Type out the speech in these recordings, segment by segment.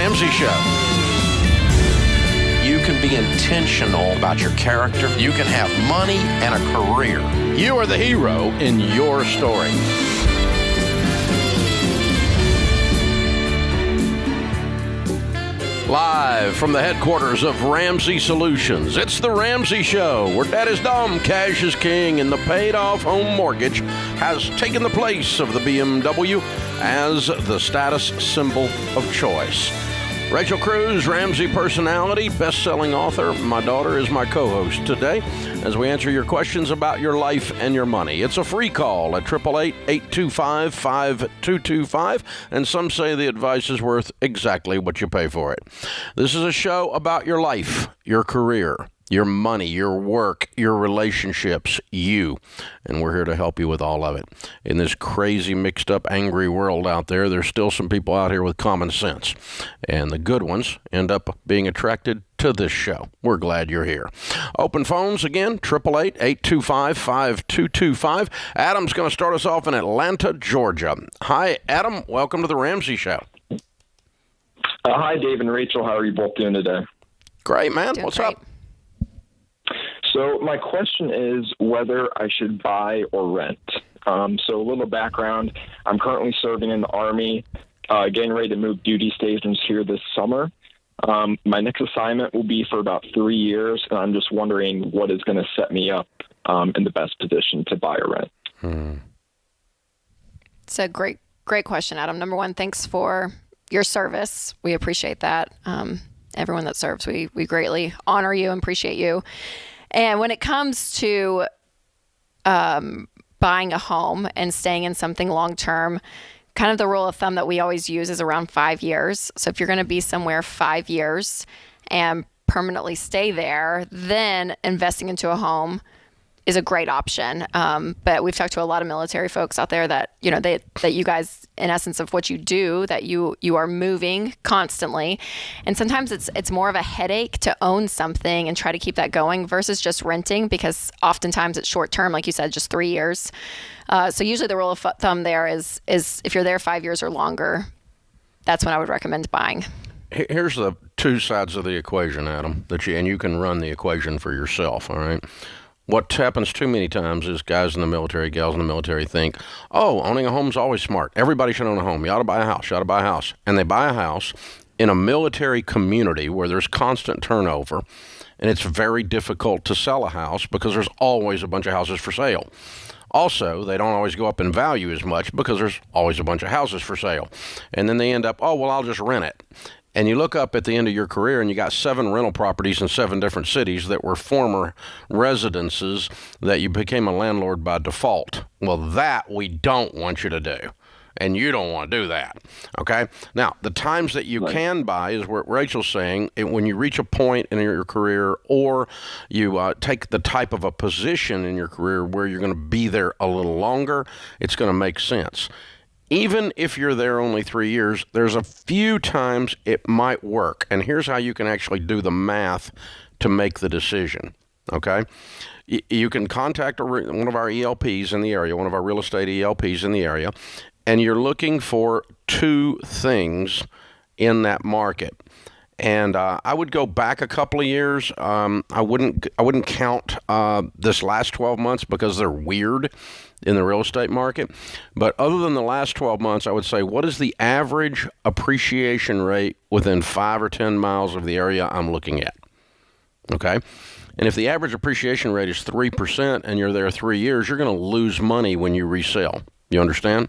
Ramsey Show. You can be intentional about your character. You can have money and a career. You are the hero in your story. Live from the headquarters of Ramsey Solutions, it's the Ramsey Show, where debt is dumb, cash is king, and the paid-off home mortgage has taken the place of the BMW as the status symbol of choice. Rachel Cruz, Ramsey personality, best-selling author. My daughter is my co-host today as we answer your questions about your life and your money. It's a free call at 888-825-5225, and some say the advice is worth exactly what you pay for it. This is a show about your life, your career, your money, your work, your relationships, you. And we're here to help you with all of it. In this crazy, mixed up, angry world out there, there's still some people out here with common sense. And the good ones end up being attracted to this show. We're glad you're here. Open phones again, 888-825-5225. Adam's going to start us off in Atlanta, Georgia. Hi, Adam. Welcome to the Ramsey Show. Hi, Dave and Rachel. How are you both doing today? Great, man. What's great. up? So my question is whether I should buy or rent. So a little background. I'm currently serving in the Army, getting ready to move duty stations here this summer. My next assignment will be for about 3 years, and I'm just wondering what is going to set me up in the best position to buy or rent. It's a great question, Adam. Number one, thanks for your service. We appreciate that. Everyone that serves, we greatly honor you and appreciate you. And when it comes to buying a home and staying in something long-term, kind of the rule of thumb that we always use is around 5 years. So if you're going to be somewhere 5 years and permanently stay there, then investing into a home is a great option. But we've talked to a lot of military folks out there that, you know, that you guys, in essence of what you do, that you are moving constantly. And sometimes it's more of a headache to own something and try to keep that going versus just renting, because oftentimes it's short term, like you said, just 3 years. So usually the rule of thumb there is if you're there 5 years or longer, that's when I would recommend buying. Here's the two sides of the equation, Adam, and you can run the equation for yourself, all right? What happens too many times is guys in the military, gals in the military think, oh, owning a home is always smart. Everybody should own a home. You ought to buy a house. You ought to buy a house. And they buy a house in a military community where there's constant turnover, and it's very difficult to sell a house because there's always a bunch of houses for sale. Also, they don't always go up in value as much because there's always a bunch of houses for sale. And then they end up, oh, well, I'll just rent it. And you look up at the end of your career and you got 7 rental properties in 7 different cities that were former residences that you became a landlord by default. Well, that we don't want you to do. And you don't want to do that. Okay? Now, the times that you can buy is what Rachel's saying. When you reach a point in your career, or you take the type of a position in your career where you're going to be there a little longer, it's going to make sense. Even if you're there only 3 years, there's a few times it might work. And here's how you can actually do the math to make the decision, okay? You can contact one of our ELPs in the area, one of our real estate ELPs in the area, and you're looking for 2 things in that market. And I would go back a couple of years. I wouldn't count this last 12 months because they're weird in the real estate market. But other than the last 12 months, I would say, what is the average appreciation rate within 5 or 10 miles of the area I'm looking at? Okay? And if the average appreciation rate is 3% and you're there 3 years, you're going to lose money when you resell. You understand?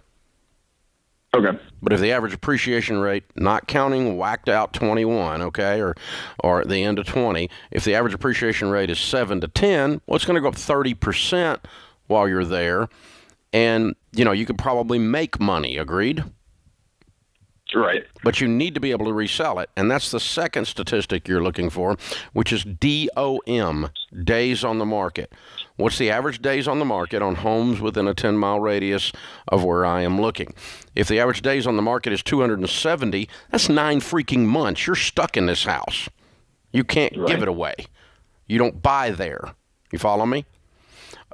Okay. But if the average appreciation rate, not counting whacked out 21, okay, or at the end of 20, if the average appreciation rate is 7 to 10, well, it's going to go up 30% while you're there. And, you know, you could probably make money, agreed? Right. But you need to be able to resell it. And that's the second statistic you're looking for, which is DOM, days on the market. What's the average days on the market on homes within a 10-mile radius of where I am looking? If the average days on the market is 270, that's 9 freaking months. You're stuck in this house. You can't give it away. You don't buy there. You follow me?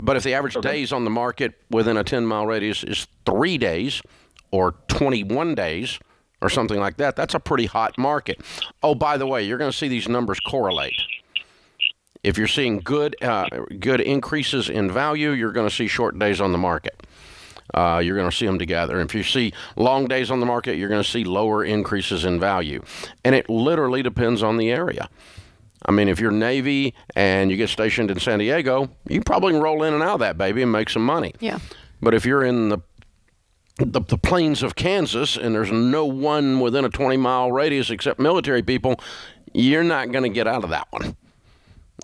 But if the average days on the market within a 10-mile radius is 3 days or 21 days, or something like that, that's a pretty hot market. Oh, by the way, you're going to see these numbers correlate. If you're seeing good increases in value, you're going to see short days on the market. You're going to see them together. And if you see long days on the market, you're going to see lower increases in value. And it literally depends on the area. I mean, if you're Navy and you get stationed in San Diego, you probably can roll in and out of that baby and make some money. Yeah. But if you're in the plains of Kansas and there's no one within a 20-mile radius except military people, you're not going to get out of that one.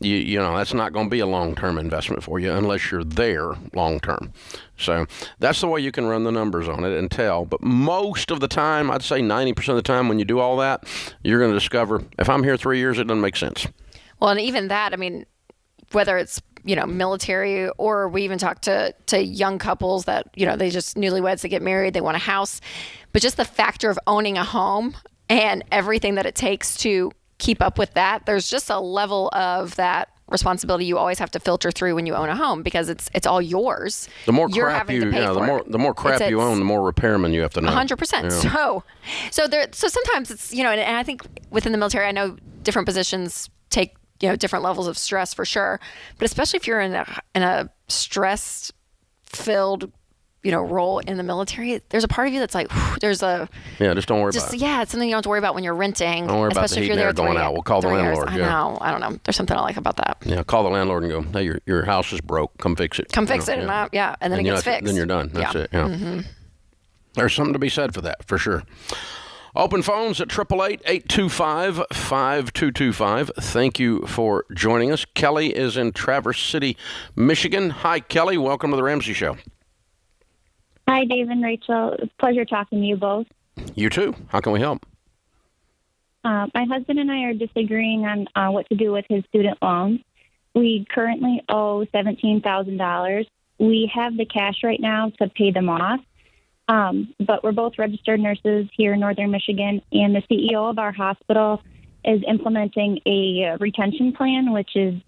You know, that's not going to be a long-term investment for you unless you're there long-term. So that's the way you can run the numbers on it and tell. But most of the time, I'd say 90% of the time when you do all that, you're going to discover, if I'm here 3 years, it doesn't make sense. Well, and even that, I mean, whether it's, you know, military, or we even talk to young couples that, you know, they just newlyweds, they get married, they want a house. But just the factor of owning a home and everything that it takes to keep up with that, there's just a level of that responsibility you always have to filter through when you own a home, because it's all yours. The more You're crap having to pay for it. the more crap you own, the more repairmen you have to know. 100%. Yeah. So sometimes it's, you know, and I think within the military, I know different positions take, you know, different levels of stress for sure, but especially if you're in a stress filled, you know, role in the military, there's a part of you that's like, whew, just don't worry about it. Yeah, it's something you don't have to worry about when you're renting. Don't worry about the heat and air going out. We'll call the landlord. I know. I don't know. There's something I like about that. Yeah, call the landlord and go, hey, your house is broke. Come fix it. Come fix it. And then it gets fixed. Then you're done. That's it. Yeah. Mm-hmm. There's something to be said for that, for sure. Open phones at 888-825-5225. Thank you for joining us. Kelly is in Traverse City, Michigan. Hi, Kelly. Welcome to the Ramsey Show. Hi, Dave and Rachel. It's a pleasure talking to you both. You too. How can we help? My husband and I are disagreeing on what to do with his student loans. We currently owe $17,000. We have the cash right now to pay them off, but we're both registered nurses here in Northern Michigan, and the CEO of our hospital is implementing a retention plan, which is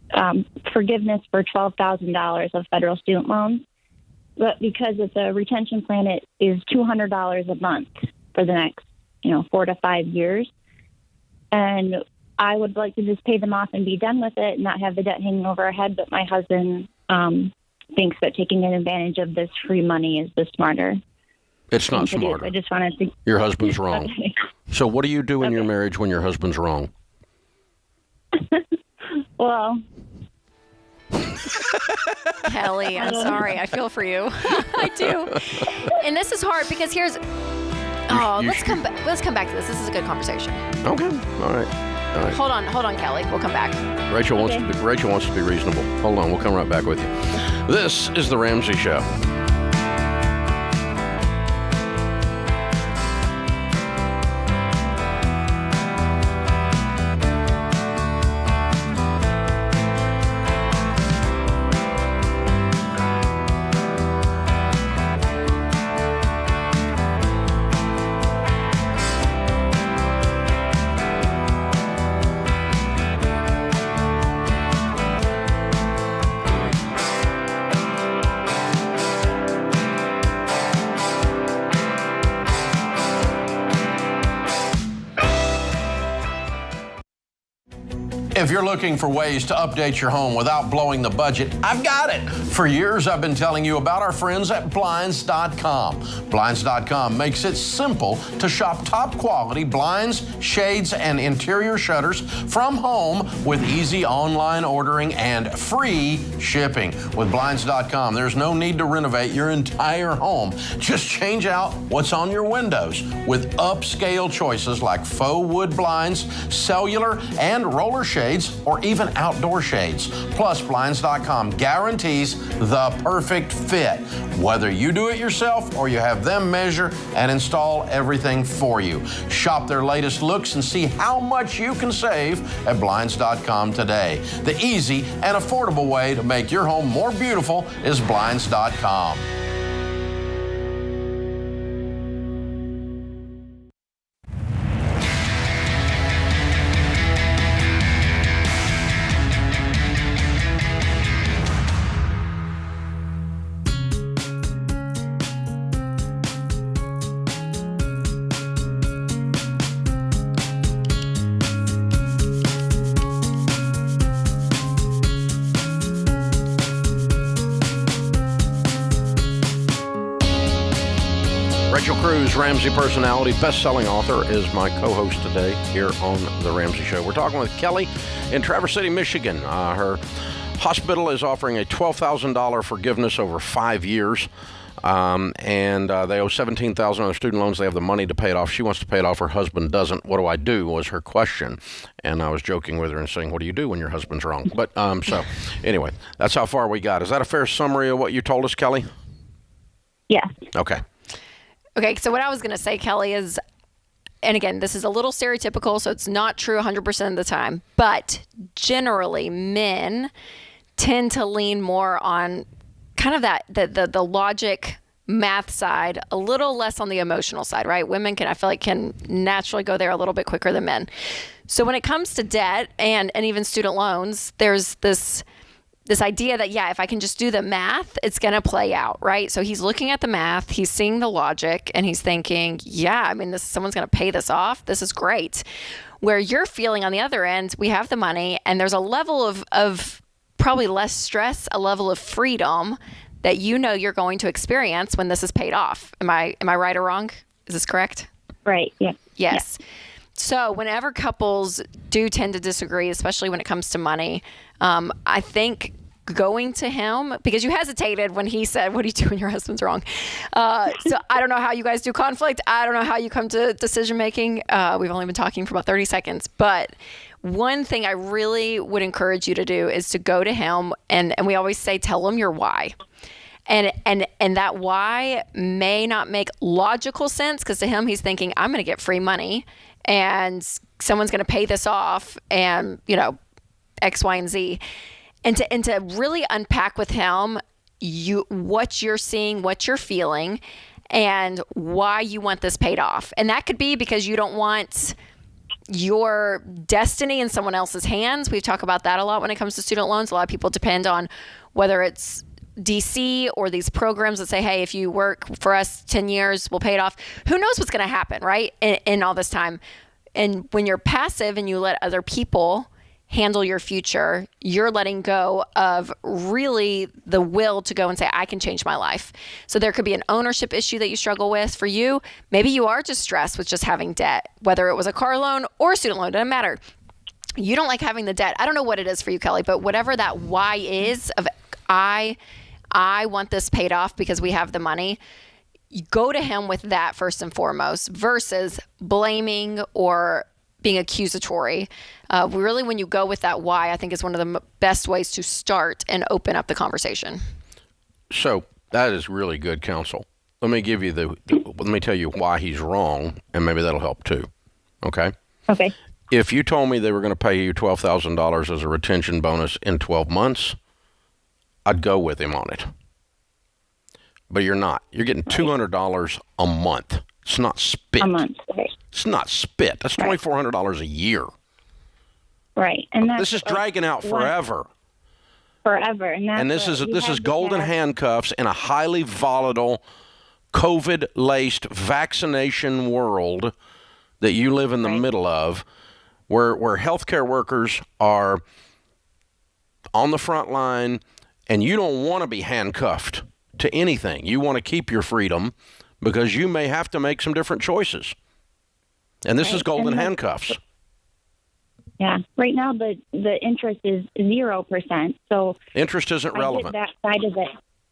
forgiveness for $12,000 of federal student loans. But because it's a retention plan, it is $200 a month for the next, 4 to 5 years. And I would like to just pay them off and be done with it and not have the debt hanging over our head. But my husband thinks that taking advantage of this free money is the smarter. It's not smarter. I just wanted to. Your husband's wrong. Okay. So what do you do in your marriage when your husband's wrong? Well. Kelly, I'm sorry. I feel for you. I do. And this is hard because let's come back to this. This is a good conversation. Okay. All right. Hold on, Kelly. We'll come back. Rachel wants to be reasonable. Hold on. We'll come right back with you. This is the Ramsey Show. If you're looking for ways to update your home without blowing the budget, I've got it. For years, I've been telling you about our friends at Blinds.com. Blinds.com makes it simple to shop top quality blinds, shades, and interior shutters from home with easy online ordering and free shipping. With Blinds.com, there's no need to renovate your entire home. Just change out what's on your windows with upscale choices like faux wood blinds, cellular, and roller shades, or even outdoor shades. Plus, Blinds.com guarantees the perfect fit, whether you do it yourself or you have them measure and install everything for you. Shop their latest looks and see how much you can save at Blinds.com today. The easy and affordable way to make your home more beautiful is Blinds.com. Rachel Cruz, Ramsey personality, best-selling author, is my co-host today here on The Ramsey Show. We're talking with Kelly in Traverse City, Michigan. Her hospital is offering a $12,000 forgiveness over 5 years, and they owe $17,000 on their student loans. They have the money to pay it off. She wants to pay it off. Her husband doesn't. What do I do, was her question. And I was joking with her and saying, what do you do when your husband's wrong? But so anyway, that's how far we got. Is that a fair summary of what you told us, Kelly? Yeah. Okay. Okay, so what I was going to say, Kelly, is, and again, this is a little stereotypical, so it's not true 100% of the time, but generally men tend to lean more on kind of the logic, math side, a little less on the emotional side, right? Women I feel like can naturally go there a little bit quicker than men. So when it comes to debt and even student loans, there's this idea that, yeah, if I can just do the math, it's going to play out, right? So he's looking at the math, he's seeing the logic, and he's thinking, yeah, I mean, someone's going to pay this off. This is great. Where you're feeling on the other end, we have the money, and there's a level of probably less stress, a level of freedom that you know you're going to experience when this is paid off. Am I right or wrong? Is this correct? Right. Yeah. Yes. Yeah. So whenever couples do tend to disagree, especially when it comes to money, I think going to him, because you hesitated when he said, what do you do when your husband's wrong? So I don't know how you guys do conflict. I don't know how you come to decision making. We've only been talking for about 30 seconds. But one thing I really would encourage you to do is to go to him, and we always say, tell him your why. And that why may not make logical sense, because to him, he's thinking, I'm going to get free money and someone's going to pay this off and, X, Y, and Z. And to really unpack with him what you're seeing, what you're feeling, and why you want this paid off. And that could be because you don't want your destiny in someone else's hands. We talk about that a lot when it comes to student loans. A lot of people depend on whether it's DC or these programs that say, hey, if you work for us 10 years, we'll pay it off. Who knows what's going to happen, right? In all this time. And when you're passive and you let other people handle your future, you're letting go of really the will to go and say, I can change my life. So there could be an ownership issue that you struggle with. For you, maybe you are just stressed with just having debt, whether it was a car loan or a student loan, doesn't matter. You don't like having the debt. I don't know what it is for you, Kelly, but whatever that why is of I want this paid off because we have the money, you go to him with that first and foremost versus blaming or being accusatory. Really, when you go with that why, I think is one of the best ways to start and open up the conversation. So that is really good counsel. Let me give you let me tell you why he's wrong, and maybe that'll help too. Okay? Okay. If you told me they were going to pay you $12,000 as a retention bonus in 12 months, I'd go with him on it. But you're not. You're getting $200 a month. It's not spit. A month. Right. It's not spit. That's $2,400 a year. Right. And this is dragging out forever. Forever. And this is golden handcuffs in a highly volatile, COVID-laced vaccination world that you live in the middle of, where healthcare workers are on the front line, and you don't want to be handcuffed to anything. You want to keep your freedom because you may have to make some different choices. And this is golden handcuffs. Yeah. Right now, the interest is 0%. So interest isn't relevant. I get that side of it.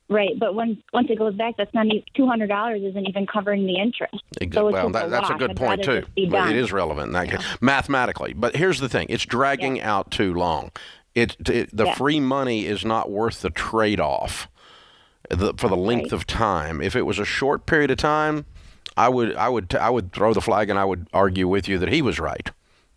Right. But once it goes back, that's not even $200 isn't even covering the interest. So well, that's a good point, too. But it is relevant mathematically. But here's the thing. It's dragging out too long. The free money is not worth the trade-off for the length of time. If it was a short period of time, I would throw the flag and I would argue with you that he was right.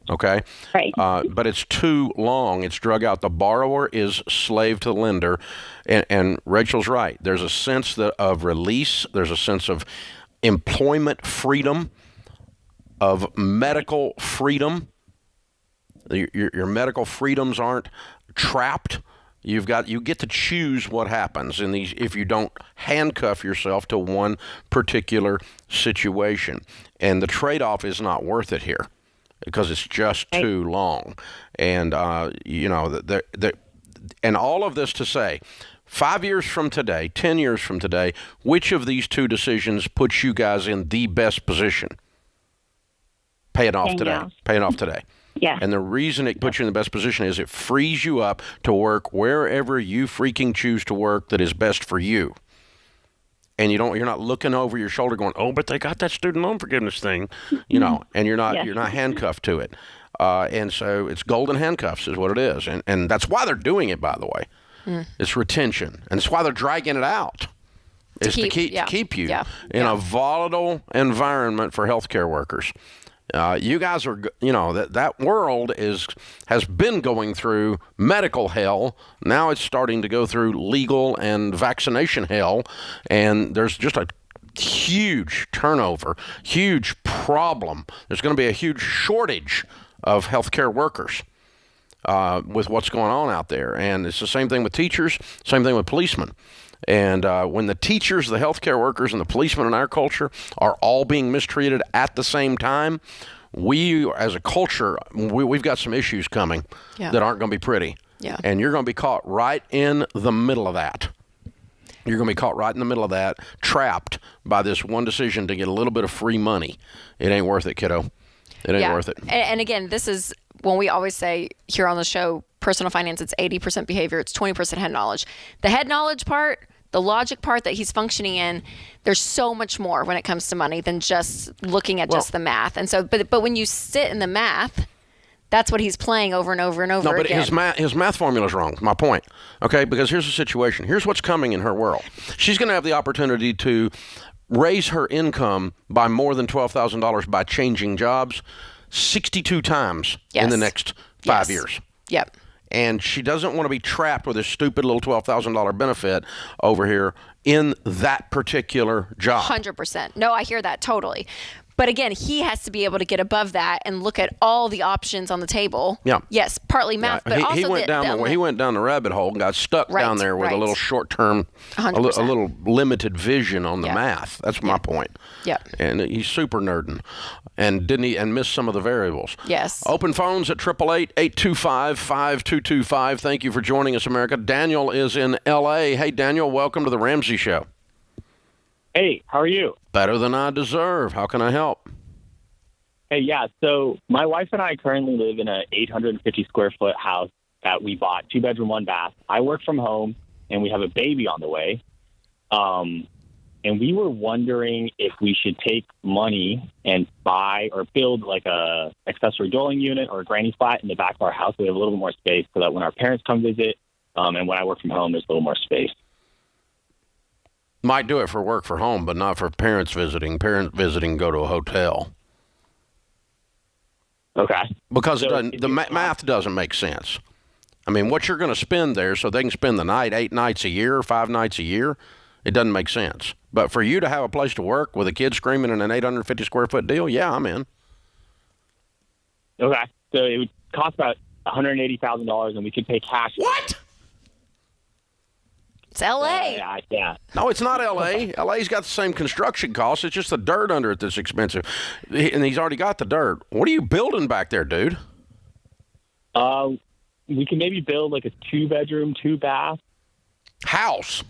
Okay? Right. But it's too long. It's drug out. The borrower is slave to the lender. And Rachel's right. There's a sense of release. There's a sense of employment freedom, of medical freedom. Your medical freedoms aren't trapped. You get to choose what happens in these if you don't handcuff yourself to one particular situation. And the trade-off is not worth it here because it's just too long. And And all of this to say, 5 years from today, 10 years from today, which of these two decisions puts you guys in the best position? Paying off today. Paying off today. Yeah. And the reason it puts you in the best position is it frees you up to work wherever you freaking choose to work that is best for you. And you're not looking over your shoulder going, oh, but they got that student loan forgiveness thing, and you're not handcuffed to it. And so it's golden handcuffs is what it is. And that's why they're doing it, by the way. It's retention. And it's why they're dragging it out. To keep you in a volatile environment for healthcare workers. You guys are, that world has been going through medical hell. Now it's starting to go through legal and vaccination hell. And there's just a huge turnover, huge problem. There's going to be a huge shortage of healthcare workers with what's going on out there. And it's the same thing with teachers, same thing with policemen. And when the teachers, the healthcare workers, and the policemen in our culture are all being mistreated at the same time, we, as a culture, we've got some issues coming that aren't going to be pretty. Yeah. And you're going to be caught right in the middle of that. You're going to be caught right in the middle of that, trapped by this one decision to get a little bit of free money. It ain't worth it, kiddo. It ain't worth it. And again, this is when we always say here on the show, personal finance, it's 80% behavior, it's 20% head knowledge. The head knowledge part, the logic part that he's functioning in, there's so much more when it comes to money than just looking at just the math. And so, but when you sit in the math, that's what he's playing over and over and over again. No, but his math formula is wrong, my point. Okay, because here's the situation. Here's what's coming in her world. She's going to have the opportunity to raise her income by more than $12,000 by changing jobs 62 times in the next 5 years. Yep. And she doesn't want to be trapped with this stupid little $12,000 benefit over here in that particular job. 100%. No, I hear that totally. But again, he has to be able to get above that and look at all the options on the table. Yeah. Yes, partly math, but also he went down the rabbit hole and got stuck down there with a little short-term, a little limited vision on the math. That's my point. Yeah. And he's super nerding, and missed some of the variables. Yes. Open phones at 888-825-5225. Thank you for joining us, America. Daniel is in L.A. Hey, Daniel, welcome to the Ramsey Show. Hey, how are you? Better than I deserve. How can I help? Hey, yeah. So my wife and I currently live in an 850 square foot house that we bought, 2-bedroom, 1 bath. I work from home, and we have a baby on the way. And we were wondering if we should take money and buy or build like a accessory dwelling unit or a granny flat in the back of our house. So we have a little bit more space so that when our parents come visit, and when I work from home, there's a little more space. Might do it for work for home, but not for parents visiting. Parents visiting go to a hotel. Okay. Because the math doesn't make sense. I mean, what you're going to spend there so they can spend the night 8 nights a year, 5 nights a year, it doesn't make sense. But for you to have a place to work with a kid screaming in an 850 square foot deal, yeah, I'm in. Okay. So it would cost about $180,000, and we could pay cash. What? It's L.A. Yeah. No, it's not L.A. L.A.'s got the same construction costs. It's just the dirt under it that's expensive. And he's already got the dirt. What are you building back there, dude? We can maybe build like a 2-bedroom, 2-bath house.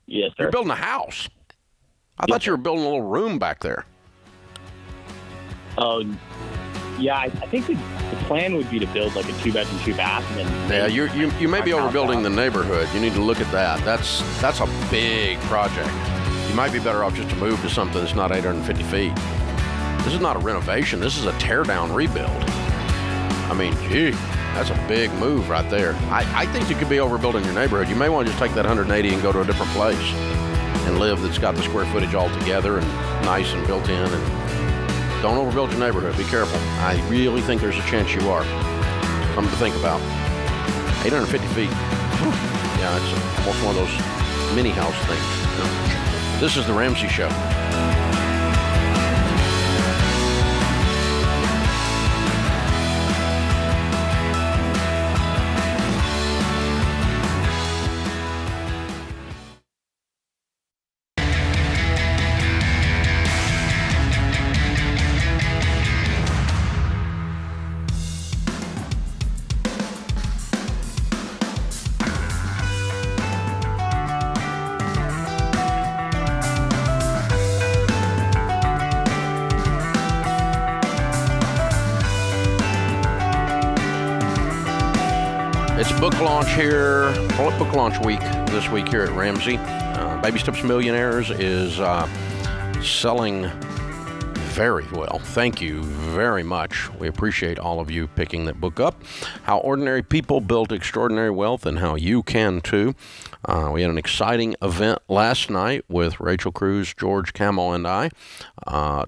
Yes, sir. You're building a house. I thought you were building a little room back there. Yeah, I think the plan would be to build like a 2-bedroom, 2-bath. And then you may be overbuilding the neighborhood. You need to look at that. That's a big project. You might be better off just to move to something that's not 850 feet. This is not a renovation. This is a tear-down rebuild. I mean, gee, that's a big move right there. I think you could be overbuilding your neighborhood. You may want to just take that 180 and go to a different place and live that's got the square footage all together and nice and built in. And don't overbuild your neighborhood. Be careful. I really think there's a chance you are. Something to think about. 850 feet. Yeah, it's almost one of those mini house things. You know? This is the Ramsey Show. book launch here, book launch week this week here at Ramsey. Baby Steps Millionaires is selling very well. Thank you very much. We appreciate all of you picking that book up. How Ordinary People Built Extraordinary Wealth and How You Can Too. We had an exciting event last night with Rachel Cruz, George Camel, and I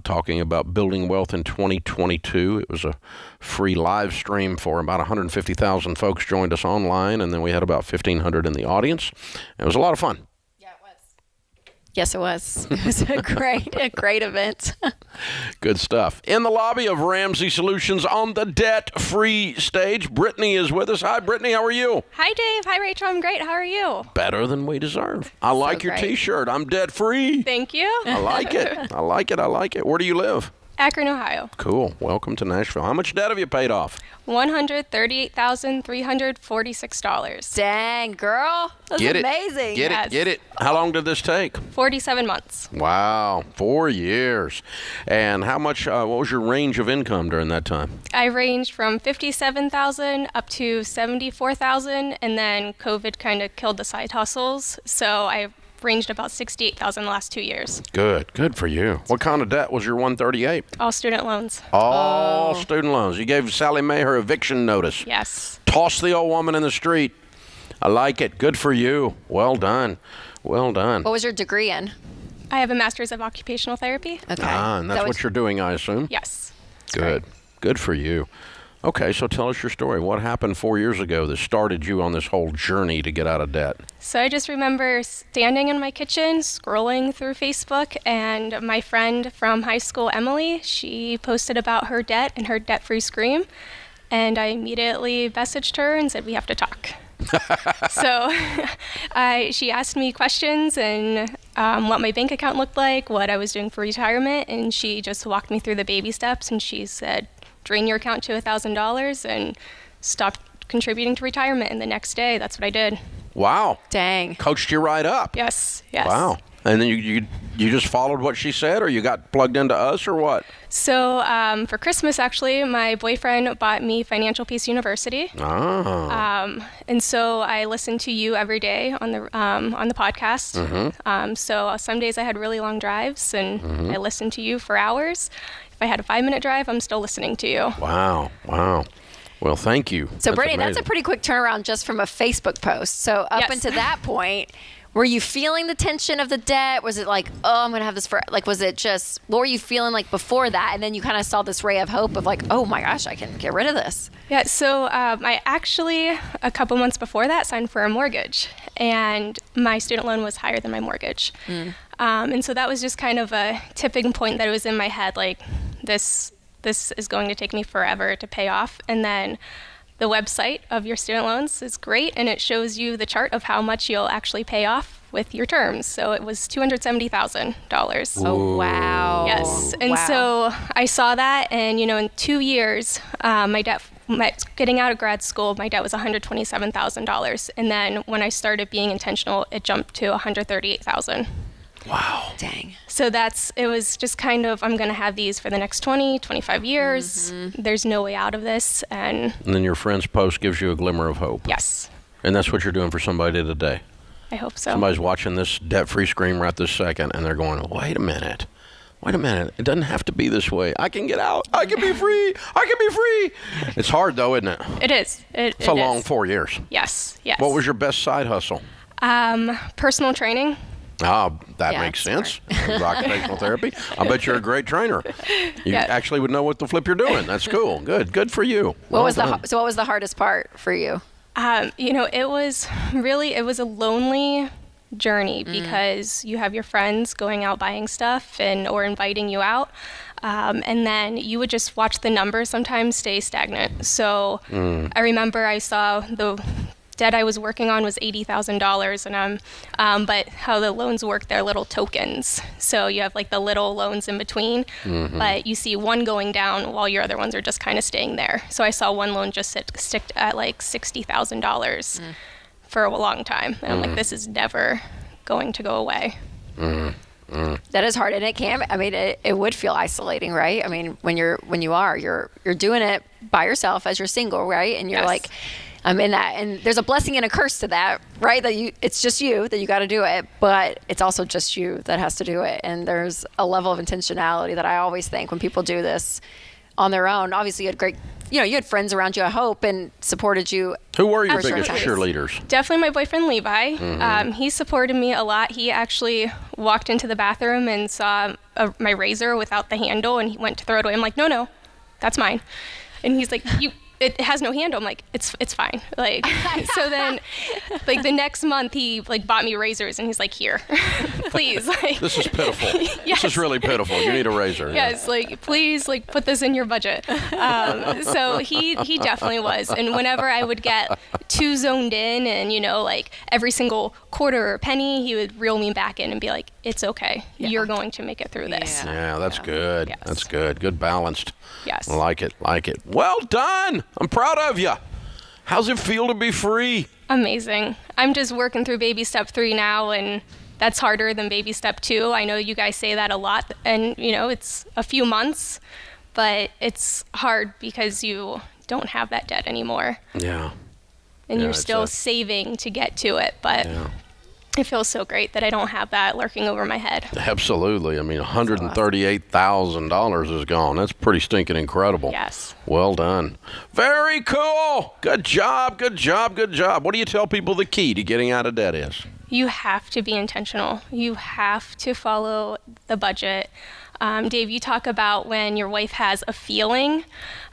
talking about building wealth in 2022. It was a free live stream for about 150,000 folks joined us online, and then we had about 1,500 in the audience. It was a lot of fun. Yes, it was. It was a great event. Good stuff. In the lobby of Ramsey Solutions on the debt-free stage, Brittany is with us. Hi, Brittany. How are you? Hi, Dave. Hi, Rachel. I'm great. How are you? Better than we deserve. I like your great. T-shirt. I'm debt-free. Thank you. I like it. I like it. I like it. Where do you live? Akron, Ohio. Cool. Welcome to Nashville. How much debt have you paid off? $138,346. Dang, girl. That's Get it. amazing. Get Yes. it. Get it. How long did this take? 47 months. Wow. 4 years. And how much, what was your range of income during that time? I ranged from 57,000 up to 74,000, and then COVID kind of killed the side hustles. So I ranged about 68,000 the last 2 years. Good. Good for you. What kind of debt was your 138? All student loans. All student loans. You gave Sally Mae her eviction notice. Yes. Toss the old woman in the street. I like it. Good for you. Well done. Well done. What was your degree in? I have a master's of occupational therapy. Okay. And that's what you're doing, I assume? Yes. Good. Good for you. Okay, so tell us your story. What happened 4 years ago that started you on this whole journey to get out of debt? So I just remember standing in my kitchen, scrolling through Facebook, and my friend from high school, Emily, she posted about her debt and her debt-free scream, and I immediately messaged her and said, we have to talk. So she asked me questions and what my bank account looked like, what I was doing for retirement, and she just walked me through the baby steps, and she said, drain your account to $1,000 and stop contributing to retirement. And the next day, that's what I did. Wow. Dang. Coached you right up. Yes, yes. Wow. And then you just followed what she said, or you got plugged into us, or what? So for Christmas, actually, my boyfriend bought me Financial Peace University. And so I listened to you every day on the podcast. Mm-hmm. So some days I had really long drives, and I listened to you for hours. If I had a 5-minute drive, I'm still listening to you. Wow. Wow. Well, thank you. So, Brittany, that's amazing. a pretty quick turnaround just from a Facebook post. So up Yes. until that point, were you feeling the tension of the debt? Was it like, oh, I'm going to have this for, like, was it just, what were you feeling like before that? And then you kind of saw this ray of hope of like, oh my gosh, I can get rid of this. Yeah, so I actually, a couple months before that, signed for a mortgage, and my student loan was higher than my mortgage. And so that was just kind of a tipping point that was in my head, like, this is going to take me forever to pay off. And then the website of your student loans is great, and it shows you the chart of how much you'll actually pay off with your terms. So it was $270,000. Oh, wow. Yes. And Wow. so I saw that, and, in 2 years, getting out of grad school, my debt was $127,000. And then when I started being intentional, it jumped to $138,000. Wow. Dang. So it was just kind of, I'm going to have these for the next 20, 25 years. There's no way out of this. And yes, And that's what you're doing for somebody today. I hope so. Somebody's watching this debt-free scream right this second, and they're going, wait a minute. It doesn't have to be this way. I can get out. I can be free. I can be free. It's hard, though, isn't it? It is. It's a long 4 years. Yes, yes. What was your best side hustle? Personal training. Ah, that Yeah, makes that's sense. Occupational therapy. I bet you're a great trainer. You Yeah. actually would know what the flip you're doing. That's cool. Good for you. What was done. what was the hardest part for you? It was a lonely journey because you have your friends going out buying stuff or inviting you out. And then you would just watch the numbers sometimes stay stagnant. So I remember I saw the debt I was working on was $80,000, and but how the loans work, they're little tokens. So you have like the little loans in between, but you see one going down while your other ones are just kind of staying there. So I saw one loan just stick at like $60,000 for a long time, and I'm like, this is never going to go away. That is hard, and it can. I mean, it would feel isolating, right? I mean, when you're doing it by yourself as you're single, right? And you're Yes. like, in that, and there's a blessing and a curse to that, right? It's just you that you got to do it, but it's also just you that has to do it. And there's a level of intentionality that I always think when people do this on their own. Obviously, you had you had friends around you, I hope, and supported you. Who were your Absolutely. biggest cheerleaders? Definitely my boyfriend Levi. He supported me a lot. He actually walked into the bathroom and saw my razor without the handle, and he went to throw it away. I'm like, no, that's mine. And he's like, it has no handle. I'm like, it's fine. Like, so then, like the next month, he like bought me razors, and he's like, here, please. Like, This is pitiful. Yes. This is really pitiful. You need a razor. yes, like please, like put this in your budget. So he definitely was. And whenever I would get too zoned in, and like every single quarter or penny, he would reel me back in and be like, it's okay. You're going to make it through this. Yeah, that's good. Yes. That's good. Good balanced. Yes. I like it. Well done. I'm proud of you. How's it feel to be free? Amazing. I'm just working through baby step 3 now, and that's harder than baby step 2. I know you guys say that a lot, and it's a few months, but it's hard because you don't have that debt anymore. Yeah. And Yeah, you're it's still a- saving to get to it, but Yeah. it feels so great that I don't have that lurking over my head. Absolutely. I mean, $138,000 is gone. That's pretty stinking incredible. Yes. Well done. Very cool. Good job. Good job. Good job. What do you tell people the key to getting out of debt is? You have to be intentional. You have to follow the budget. Dave, you talk about when your wife has a feeling.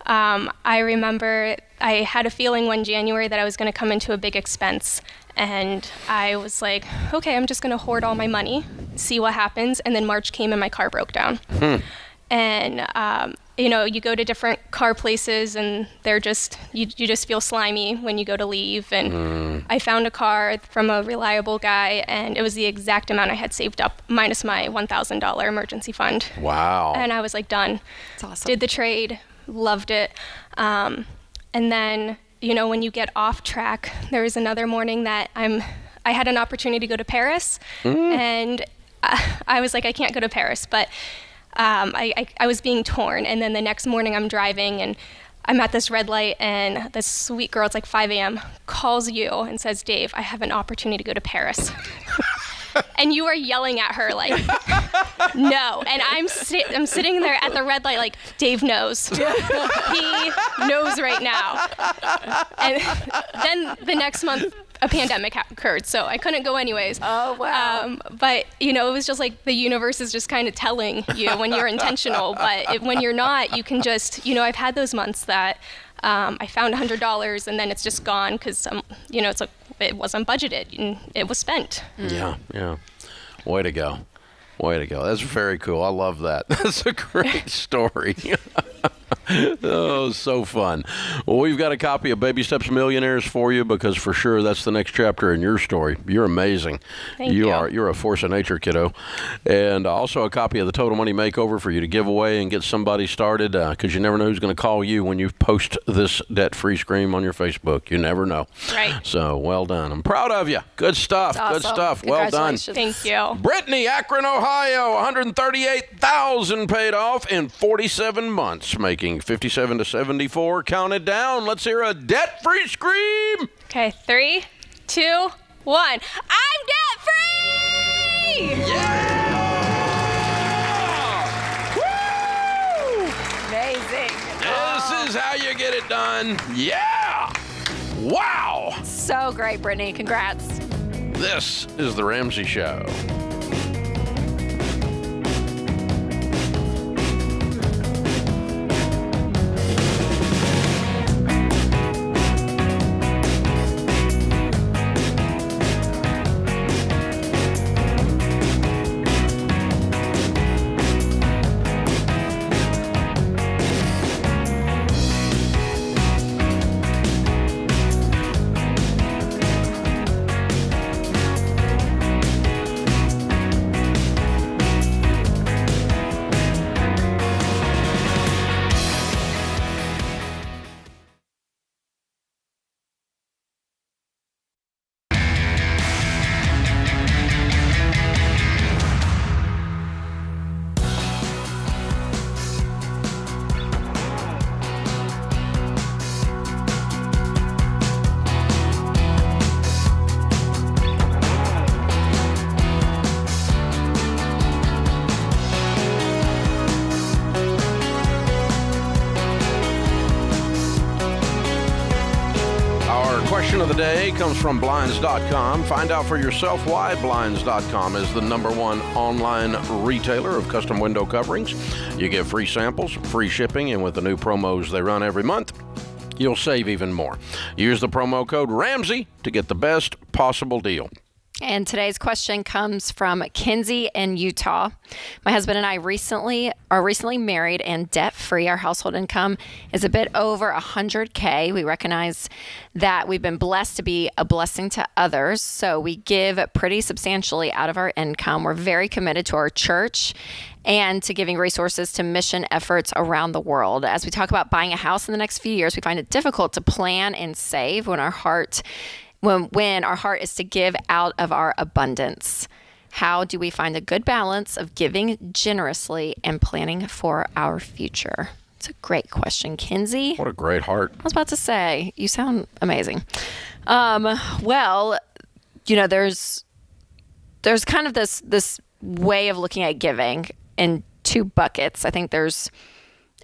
I remember I had a feeling one January that I was going to come into a big expense. And I was like, okay, I'm just going to hoard all my money, see what happens. And then March came and my car broke down. And, you go to different car places, and they're just, you just feel slimy when you go to leave. And I found a car from a reliable guy, and it was the exact amount I had saved up, minus my $1,000 emergency fund. Wow. And I was like, done. That's awesome. Did the trade, loved it. And then, when you get off track, there was another morning that I had an opportunity to go to Paris, and I was like, I can't go to Paris, but I was being torn. And then the next morning I'm driving, and I'm at this red light, and this sweet girl, it's like 5 a.m., calls you and says, Dave, I have an opportunity to go to Paris. And you are yelling at her like, no. And I'm sitting there at the red light like, Dave knows. He knows right now. And then the next month, a pandemic occurred, so I couldn't go anyways. Oh, wow. But, it was just like the universe is just kind of telling you when you're intentional. But when you're not, you can just, I've had those months that I found $100 and then it's just gone because, it's like it wasn't budgeted and it was spent. Yeah. Way to go. That's very cool. I love that. That's a great story. Oh, so fun. Well, we've got a copy of Baby Steps Millionaires for you because for sure that's the next chapter in your story. You're amazing. Thank you. You're a force of nature, kiddo. And also a copy of the Total Money Makeover for you to give away and get somebody started because you never know who's going to call you when you post this debt-free scream on your Facebook. You never know. Right. So well done. I'm proud of you. Good stuff. That's Good awesome. stuff. Well done. Congratulations. Thank you. Brittany, Akron, Ohio, $138,000 paid off in 47 months, making 57 to 74. Count it down. Let's hear a debt-free scream. Okay, 3, 2, 1. I'm debt free! Amazing. This is how you get it done. Yeah. Wow. So great, Brittany. Congrats. This is The Ramsey Show. of the day comes from Blinds.com. Find out for yourself why Blinds.com is the #1 online retailer of custom window coverings. You get free samples, free shipping, and with the new promos they run every month, you'll save even more. Use the promo code Ramsey to get the best possible deal. And today's question comes from Kinsey in Utah. My husband and I are recently married and debt-free. Our household income is a bit over $100K. We recognize that we've been blessed to be a blessing to others, so we give pretty substantially out of our income. We're very committed to our church and to giving resources to mission efforts around the world. As we talk about buying a house in the next few years, we find it difficult to plan and save when our heart is to give out of our abundance. How do we find a good balance of giving generously and planning for our future? It's a great question, Kinsey. What a great heart. I was about to say, you sound amazing. Well, there's kind of this way of looking at giving in two buckets. I think there's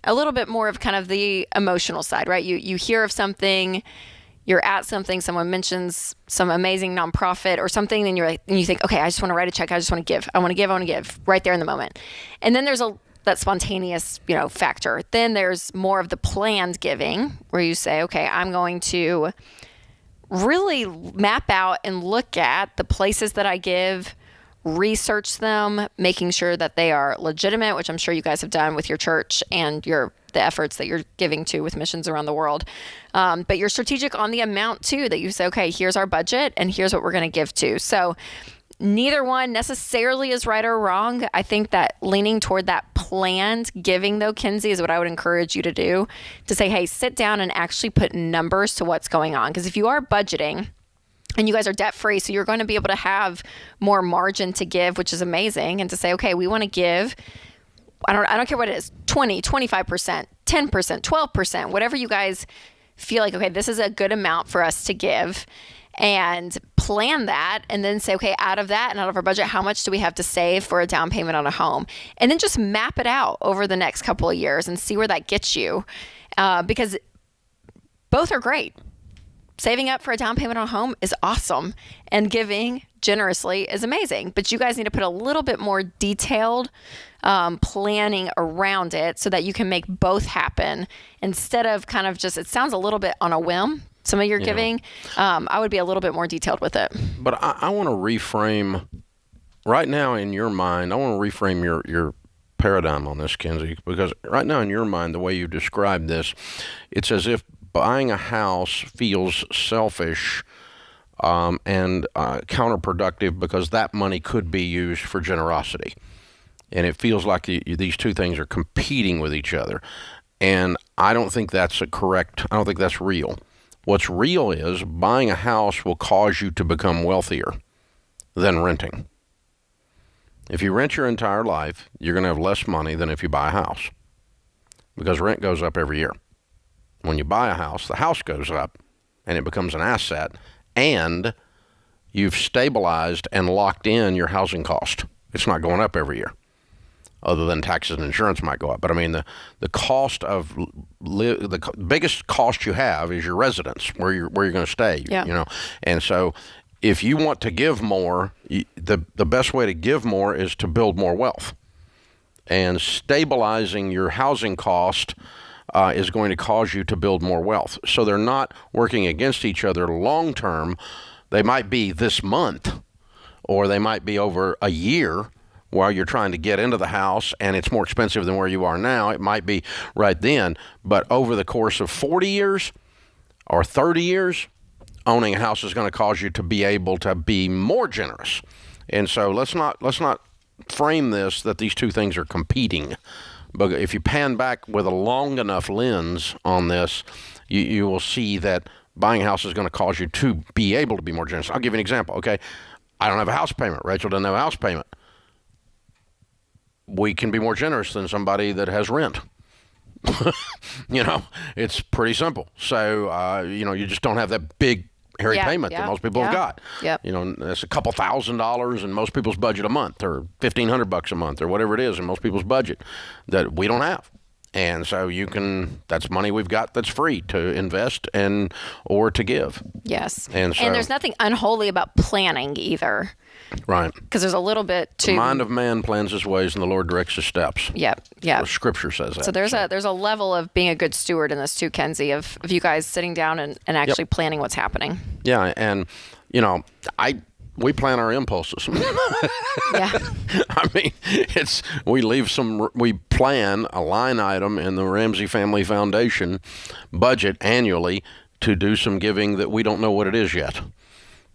a little bit more of kind of the emotional side, right? You hear of something, you're at something, someone mentions some amazing nonprofit or something, and you think, okay, I just want to write a check. I just want to give. I want to give right there in the moment. And then there's that spontaneous, factor. Then there's more of the planned giving where you say, okay, I'm going to really map out and look at the places that I give, research them, making sure that they are legitimate, which I'm sure you guys have done with your church and the efforts that you're giving to with missions around the world. But you're strategic on the amount too, that you say, okay, here's our budget and here's what we're going to give to. So neither one necessarily is right or wrong. I think that leaning toward that planned giving though, Kinsey, is what I would encourage you to do, to say, hey, sit down and actually put numbers to what's going on. Because if you are budgeting, and you guys are debt free, so you're going to be able to have more margin to give, which is amazing. And to say, okay, we want to give, I don't care what it is, 20, 25%, 10%, 12%, whatever you guys feel like, okay, this is a good amount for us to give, and plan that, and then say, okay, out of that and out of our budget, how much do we have to save for a down payment on a home? And then just map it out over the next couple of years and see where that gets you, because both are great. Saving up for a down payment on a home is awesome, and giving generously is amazing. But you guys need to put a little bit more detailed planning around it so that you can make both happen instead of kind of just, it sounds a little bit on a whim, some of your giving. I would be a little bit more detailed with it. But I want to reframe, right now in your mind, I want to reframe your paradigm on this, Kinsey, because right now in your mind, the way you describe this, it's as if buying a house feels selfish and counterproductive because that money could be used for generosity. And it feels like these two things are competing with each other. And I don't think that's correct. I don't think that's real. What's real is buying a house will cause you to become wealthier than renting. If you rent your entire life, you're going to have less money than if you buy a house, because rent goes up every year. When you buy a house, the house goes up and it becomes an asset, and you've stabilized and locked in your housing cost. It's not going up every year, other than taxes and insurance might go up. But I mean, the cost of the biggest cost you have is your residence, where you're going to stay. Yeah. And so if you want to give more, the best way to give more is to build more wealth. And stabilizing your housing cost is going to cause you to build more wealth. So they're not working against each other long term. They might be this month, or they might be over a year while you're trying to get into the house and it's more expensive than where you are now. It might be right then, but over the course of 40 years or 30 years, owning a house is going to cause you to be able to be more generous. And so let's not frame this that these two things are competing. But if you pan back with a long enough lens on this, you will see that buying a house is going to cause you to be able to be more generous. I'll give you an example, okay? I don't have a house payment. Rachel doesn't have a house payment. We can be more generous than somebody that has rent. It's pretty simple. So, you just don't have that big hairy payment that most people have got. Yep. It's a couple $1,000s in most people's budget a month, or $1,500 a month, or whatever it is in most people's budget that we don't have. And so that's money we've got that's free to invest or to give. Yes. And there's nothing unholy about planning either. Right. Because there's a little bit The mind of man plans his ways, and the Lord directs his steps. Yep. The Scripture says that. So there's a level of being a good steward in this too, Kenzie, of you guys sitting down and actually planning what's happening. Yeah, and we plan our impulses. Yeah. I mean, we plan a line item in the Ramsey Family Foundation budget annually to do some giving that we don't know what it is yet.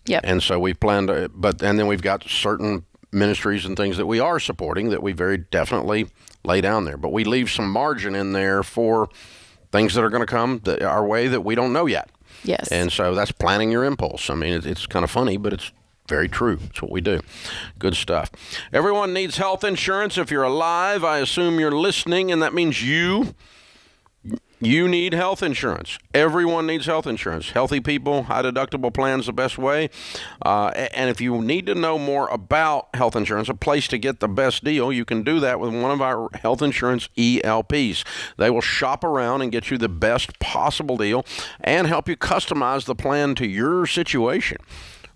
Yep. And so we planned, and then we've got certain ministries and things that we are supporting that we very definitely lay down there. But we leave some margin in there for things that are going to come our way that we don't know yet. Yes. And so that's planning your impulse. I mean, it's kind of funny, but it's very true. It's what we do. Good stuff. Everyone needs health insurance. If you're alive, I assume you're listening, and that means you need health insurance. Everyone needs health insurance. Healthy people, high deductible plans, the best way. And if you need to know more about health insurance, a place to get the best deal, you can do that with one of our health insurance ELPs. They will shop around and get you the best possible deal and help you customize the plan to your situation.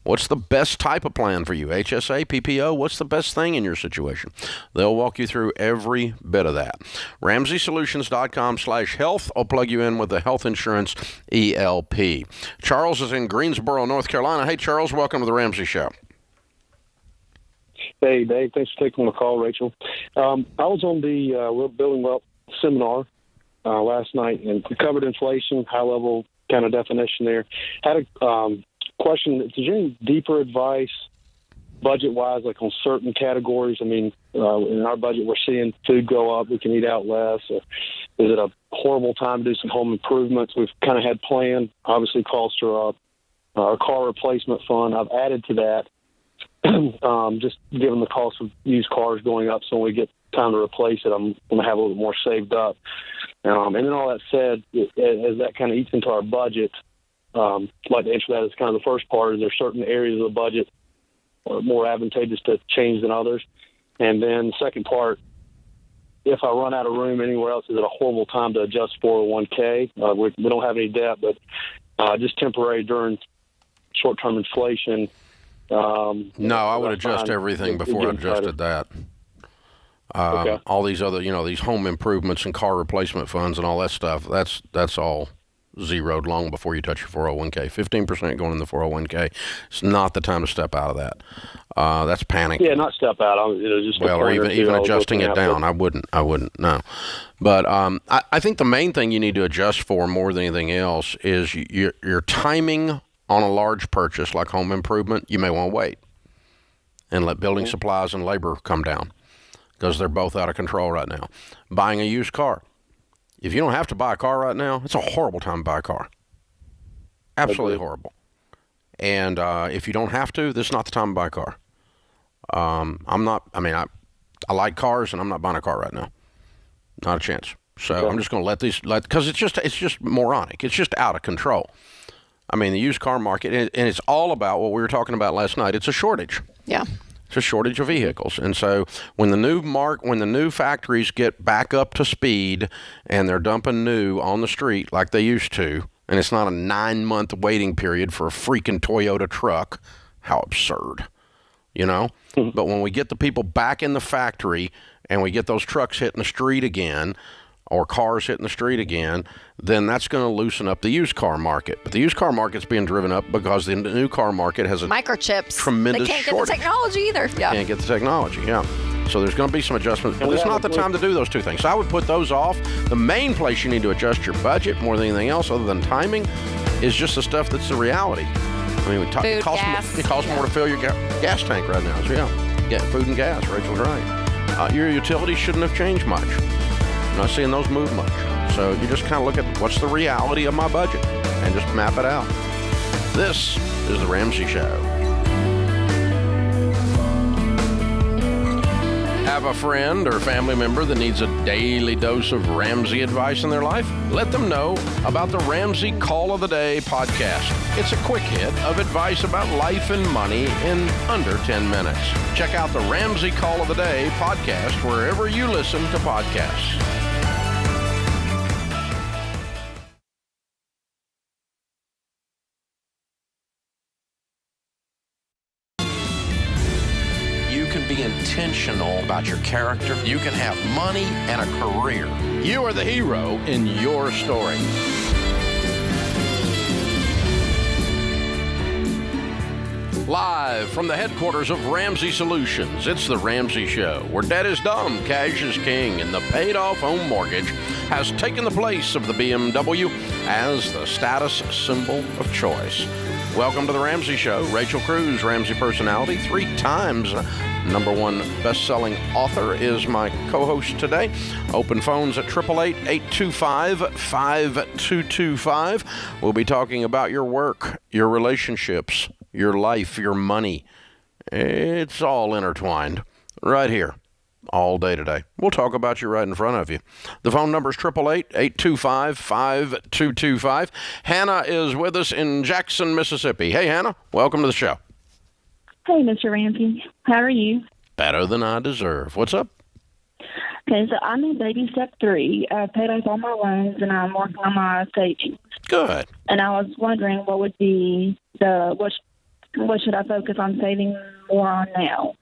What's the best type of plan for you? HSA, PPO, what's the best thing in your situation? They'll walk you through every bit of that. RamseySolutions.com/health. I'll plug you in with the health insurance ELP. Charles is in Greensboro, North Carolina. Hey, Charles, welcome to the Ramsey Show. Hey, Dave. Thanks for taking my call, Rachel. I was on the Building Wealth seminar last night and covered inflation, high-level kind of definition there. Had a question, is there any deeper advice budget-wise, like on certain categories? I mean, in our budget, we're seeing food go up, we can eat out less. Or is it a horrible time to do some home improvements? We've kind of had planned, obviously costs are up. Our car replacement fund, I've added to that, just given the cost of used cars going up, so when we get time to replace it, I'm going to have a little bit more saved up. And then all that said, as that kind of eats into our budget, I'd like to answer that as kind of the first part. Is there certain areas of the budget are more advantageous to change than others? And then the second part, if I run out of room anywhere else, is it a horrible time to adjust 401k? We don't have any debt, but just temporary during short-term inflation. No, I would adjust everything before I adjusted that. Okay. All these other, these home improvements and car replacement funds and all that stuff, that's all zeroed long before you touch your 401k. 15% going in the 401k. It's not the time to step out of that. That's panic. Yeah, not step out. Just or even adjusting it down. I wouldn't. No. But I think the main thing you need to adjust for more than anything else is your timing on a large purchase like home improvement. You may want to wait and let building supplies and labor come down because they're both out of control right now. Buying a used car. If you don't have to buy a car right now, it's a horrible time to buy a car. Absolutely horrible. And if you don't have to, this is not the time to buy a car. I like cars, and I'm not buying a car right now. Not a chance. So I'm just going to because it's just moronic. It's just out of control. I mean, the used car market, and it's all about what we were talking about last night. It's a shortage. Yeah. It's a shortage of vehicles. And so when the new factories get back up to speed and they're dumping new on the street like they used to, and it's not a 9-month waiting period for a freaking Toyota truck, how absurd, But when we get the people back in the factory and we get those trucks hitting the street again, or cars hitting the street again, then that's going to loosen up the used car market. But the used car market's being driven up because the new car market has a microchips. Tremendous They can't shortage. get the technology either. Yeah. Can't get the technology, yeah. So there's going to be some adjustments, but it's not the time to do those two things. So I would put those off. The main place you need to adjust your budget more than anything else other than timing is just the stuff that's the reality. I mean, it costs more to fill your gas tank right now. So yeah, food and gas, Rachel's right. Your utilities shouldn't have changed much. I'm not seeing those move much. So you just kind of look at what's the reality of my budget and just map it out. This is The Ramsey Show. Have a friend or family member that needs a daily dose of Ramsey advice in their life? Let them know about the Ramsey Call of the Day podcast. It's a quick hit of advice about life and money in under 10 minutes. Check out the Ramsey Call of the Day podcast wherever you listen to podcasts. can be intentional about your character. You can have money and a career. You are the hero in your story. Live from the headquarters of Ramsey Solutions, it's the Ramsey Show, where debt is dumb, cash is king, and the paid-off home mortgage has taken the place of the BMW as the status symbol of choice. Welcome to the Ramsey Show. Rachel Cruz, Ramsey personality, 3 times #1 best-selling author, is my co-host today. Open phones at 888-825-5225. We'll be talking about your work, your relationships, your life, your money. It's all intertwined right here all day today. We'll talk about you right in front of you. The phone number is 888-825-5225. Hannah is with us in Jackson, Mississippi. Hey, Hannah, welcome to the show. Hey, Mr. Ramsey. How are you? Better than I deserve. What's up? Okay, so I'm in baby step 3. I've paid off all my loans, and I'm working on my savings. Good. And I was wondering what would be what should I focus on saving more on now?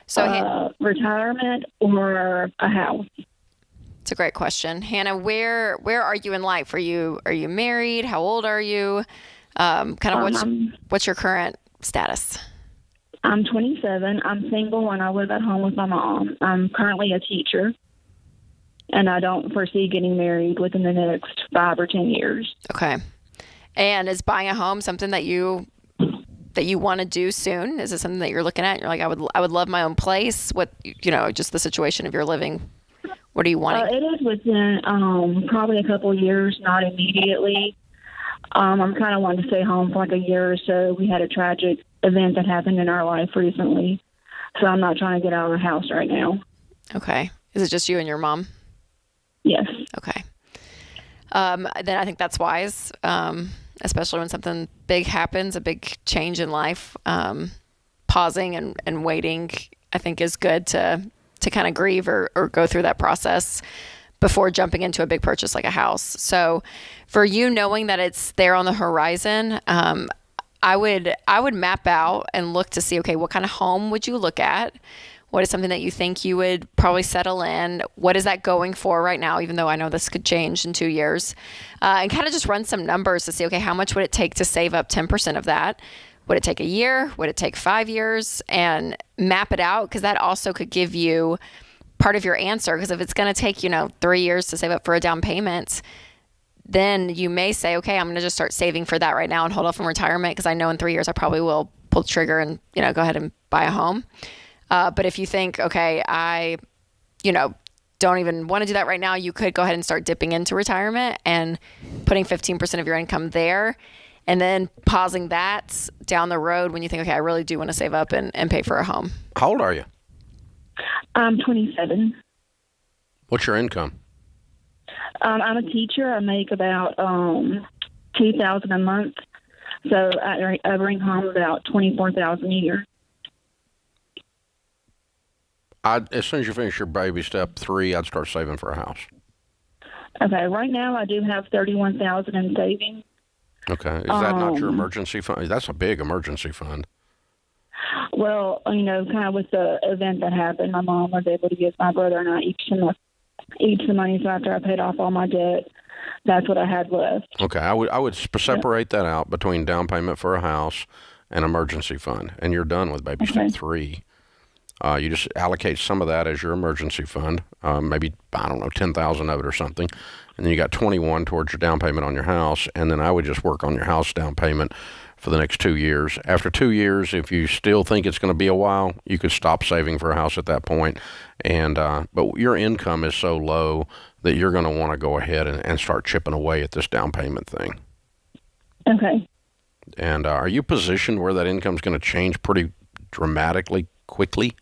So, retirement or a house? it's a great question. Hannah, where are you in life? Are you married? How old are you? What's your current status? I'm 27. I'm single, and I live at home with my mom. I'm currently a teacher, and I don't foresee getting married within the next 5 or 10 years. Okay. And is buying a home something that you want to do soon? Is it something that you're looking at? You're like, I would love my own place. What, just the situation of your living. What are you wanting? It is within probably a couple of years, not immediately. I'm kind of wanting to stay home for like a year or so. We had a tragic event that happened in our life recently, so I'm not trying to get out of the house right now. Okay. Is it just you and your mom? Yes. Okay. Then I think that's wise, especially when something big happens, a big change in life. Pausing and waiting, I think, is good to kind of grieve or go through that process before jumping into a big purchase like a house. So for you, knowing that it's there on the horizon, I would map out and look to see, okay, what kind of home would you look at? What is something that you think you would probably settle in? What is that going for right now, even though I know this could change in 2 years? And kind of just run some numbers to see, okay, how much would it take to save up 10% of that? Would it take a year? Would it take 5 years? And map it out, because that also could give you part of your answer. Because if it's going to take, 3 years to save up for a down payment, then you may say, okay, I'm going to just start saving for that right now and hold off on retirement, because I know in 3 years I probably will pull the trigger and, go ahead and buy a home. But if you think, okay, I, don't even want to do that right now, you could go ahead and start dipping into retirement and putting 15% of your income there, and then pausing that down the road when you think, okay, I really do want to save up and pay for a home. How old are you? I'm 27. What's your income? I'm a teacher. I make about $2,000 a month, so I bring home about $24,000 a year. As soon as you finish your baby step 3, I'd start saving for a house. Okay, right now I do have $31,000 in savings. Okay, is that not your emergency fund? That's a big emergency fund. Well, kind of with the event that happened, my mom was able to give my brother and I each the money. So after I paid off all my debt, that's what I had left. Okay, I would separate that out between down payment for a house and emergency fund, and you're done with baby step 3. You just allocate some of that as your emergency fund, maybe, I don't know, 10,000 of it or something. And then you got 21 towards your down payment on your house. And then I would just work on your house down payment for the next 2 years. After 2 years, if you still think it's going to be a while, you could stop saving for a house at that point. And, but your income is so low that you're going to want to go ahead and start chipping away at this down payment thing. Okay. And are you positioned where that income is going to change pretty dramatically quickly?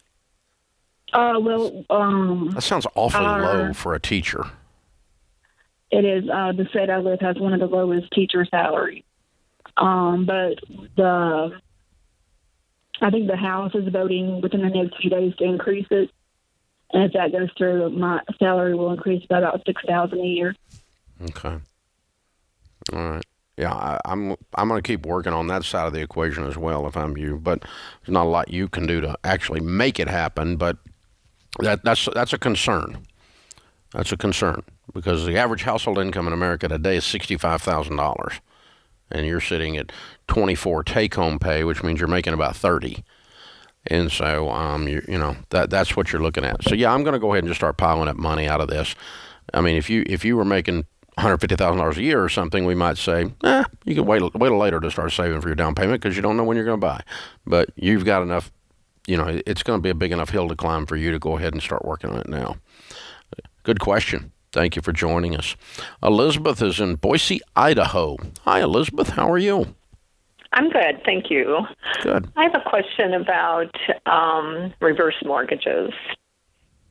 That sounds awfully low for a teacher. It is. The state I live has one of the lowest teacher salaries. But I think the House is voting within the next few days to increase it. And if that goes through, my salary will increase by about $6,000 a year. Okay. All right. I'm going to keep working on that side of the equation as well if I'm you. But there's not a lot you can do to actually make it happen. But that's a concern. That's a concern because the average household income in America today is $65,000, and you're sitting at 24 take-home pay, which means you're making about 30. And so, that's what you're looking at. So, yeah, I'm going to go ahead and just start piling up money out of this. I mean, if you were making $150,000 a year or something, we might say, you can wait later to start saving for your down payment because you don't know when you're going to buy. But you've got enough, it's going to be a big enough hill to climb for you to go ahead and start working on it now. Good question. Thank you for joining us. Elizabeth is in Boise, Idaho. Hi, Elizabeth. How are you? I'm good, thank you. Good. I have a question about reverse mortgages.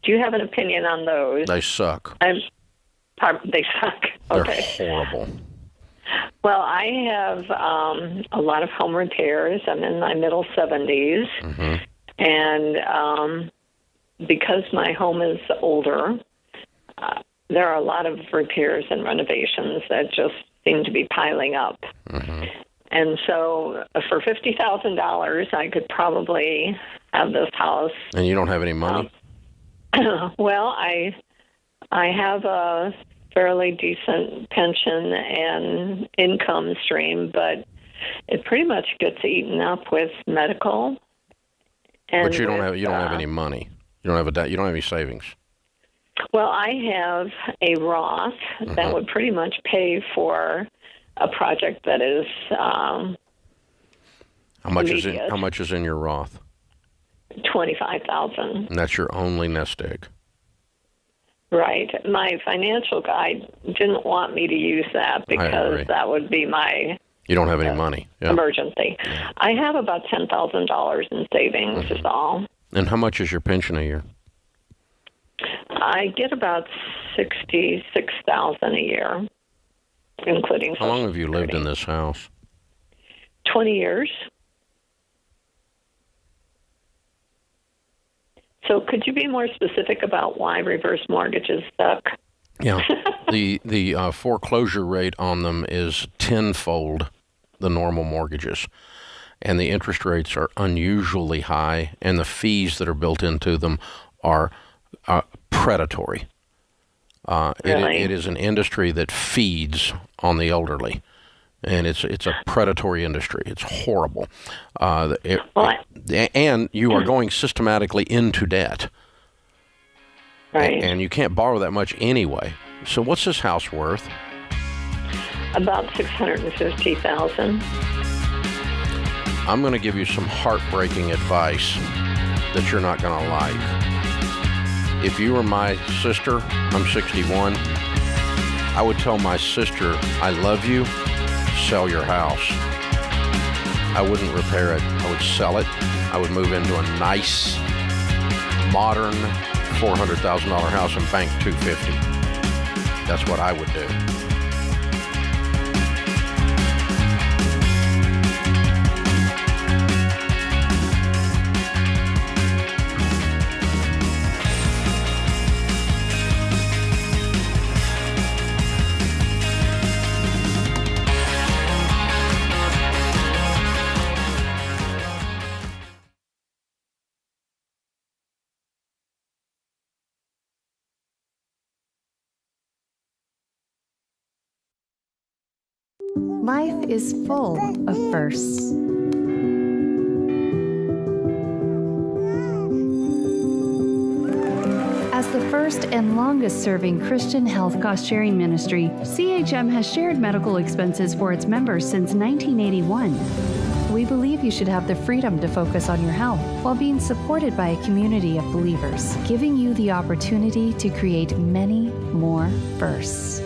Do you have an opinion on those? They suck. They suck. Okay. They're horrible. Well, I have a lot of home repairs. I'm in my middle 70s. Mm-hmm. And because my home is older, there are a lot of repairs and renovations that just seem to be piling up. Mm-hmm. And so for $50,000, I could probably have this house. And you don't have any money? Well, I have a fairly decent pension and income stream, but it pretty much gets eaten up with medical. And but you don't have any money. You don't have any savings. Well, I have a Roth that would pretty much pay for a project that is How much is in your Roth? $25,000. And that's your only nest egg. Right. My financial guy didn't want me to use that because that would be my You don't have any money. Yeah. Emergency. Yeah. I have about $10,000 in savings is all. And how much is your pension a year? I get about $66,000 a year, including How long have you lived in this house? 20 years. So could you be more specific about why reverse mortgages suck? Yeah. The foreclosure rate on them is tenfold the normal mortgages. And the interest rates are unusually high, and the fees that are built into them are predatory. Really? It is an industry that feeds on the elderly, and it's a predatory industry. It's horrible. And you are going systematically into debt. Right. And you can't borrow that much anyway. So what's this house worth? About $650,000. I'm going to give you some heartbreaking advice that you're not going to like. If you were my sister, I'm 61, I would tell my sister, I love you, sell your house. I wouldn't repair it. I would sell it. I would move into a nice, modern $400,000 house and bank $250,000. That's what I would do. Life is full of firsts. As the first and longest-serving Christian health cost-sharing ministry, CHM has shared medical expenses for its members since 1981. We believe you should have the freedom to focus on your health while being supported by a community of believers, giving you the opportunity to create many more firsts.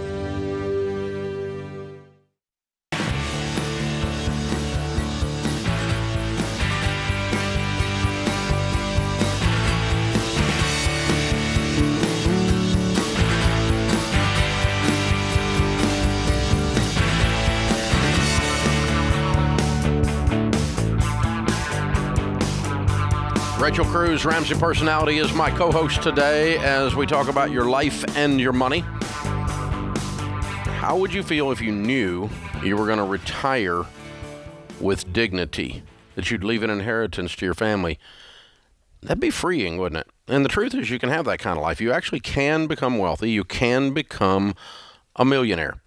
Rachel Cruz, Ramsey Personality, is my co-host today as we talk about your life and your money. How would you feel if you knew you were going to retire with dignity, that you'd leave an inheritance to your family. That'd be freeing, wouldn't it? And the truth is, you can have that kind of life. You actually can become wealthy. You can become a millionaire.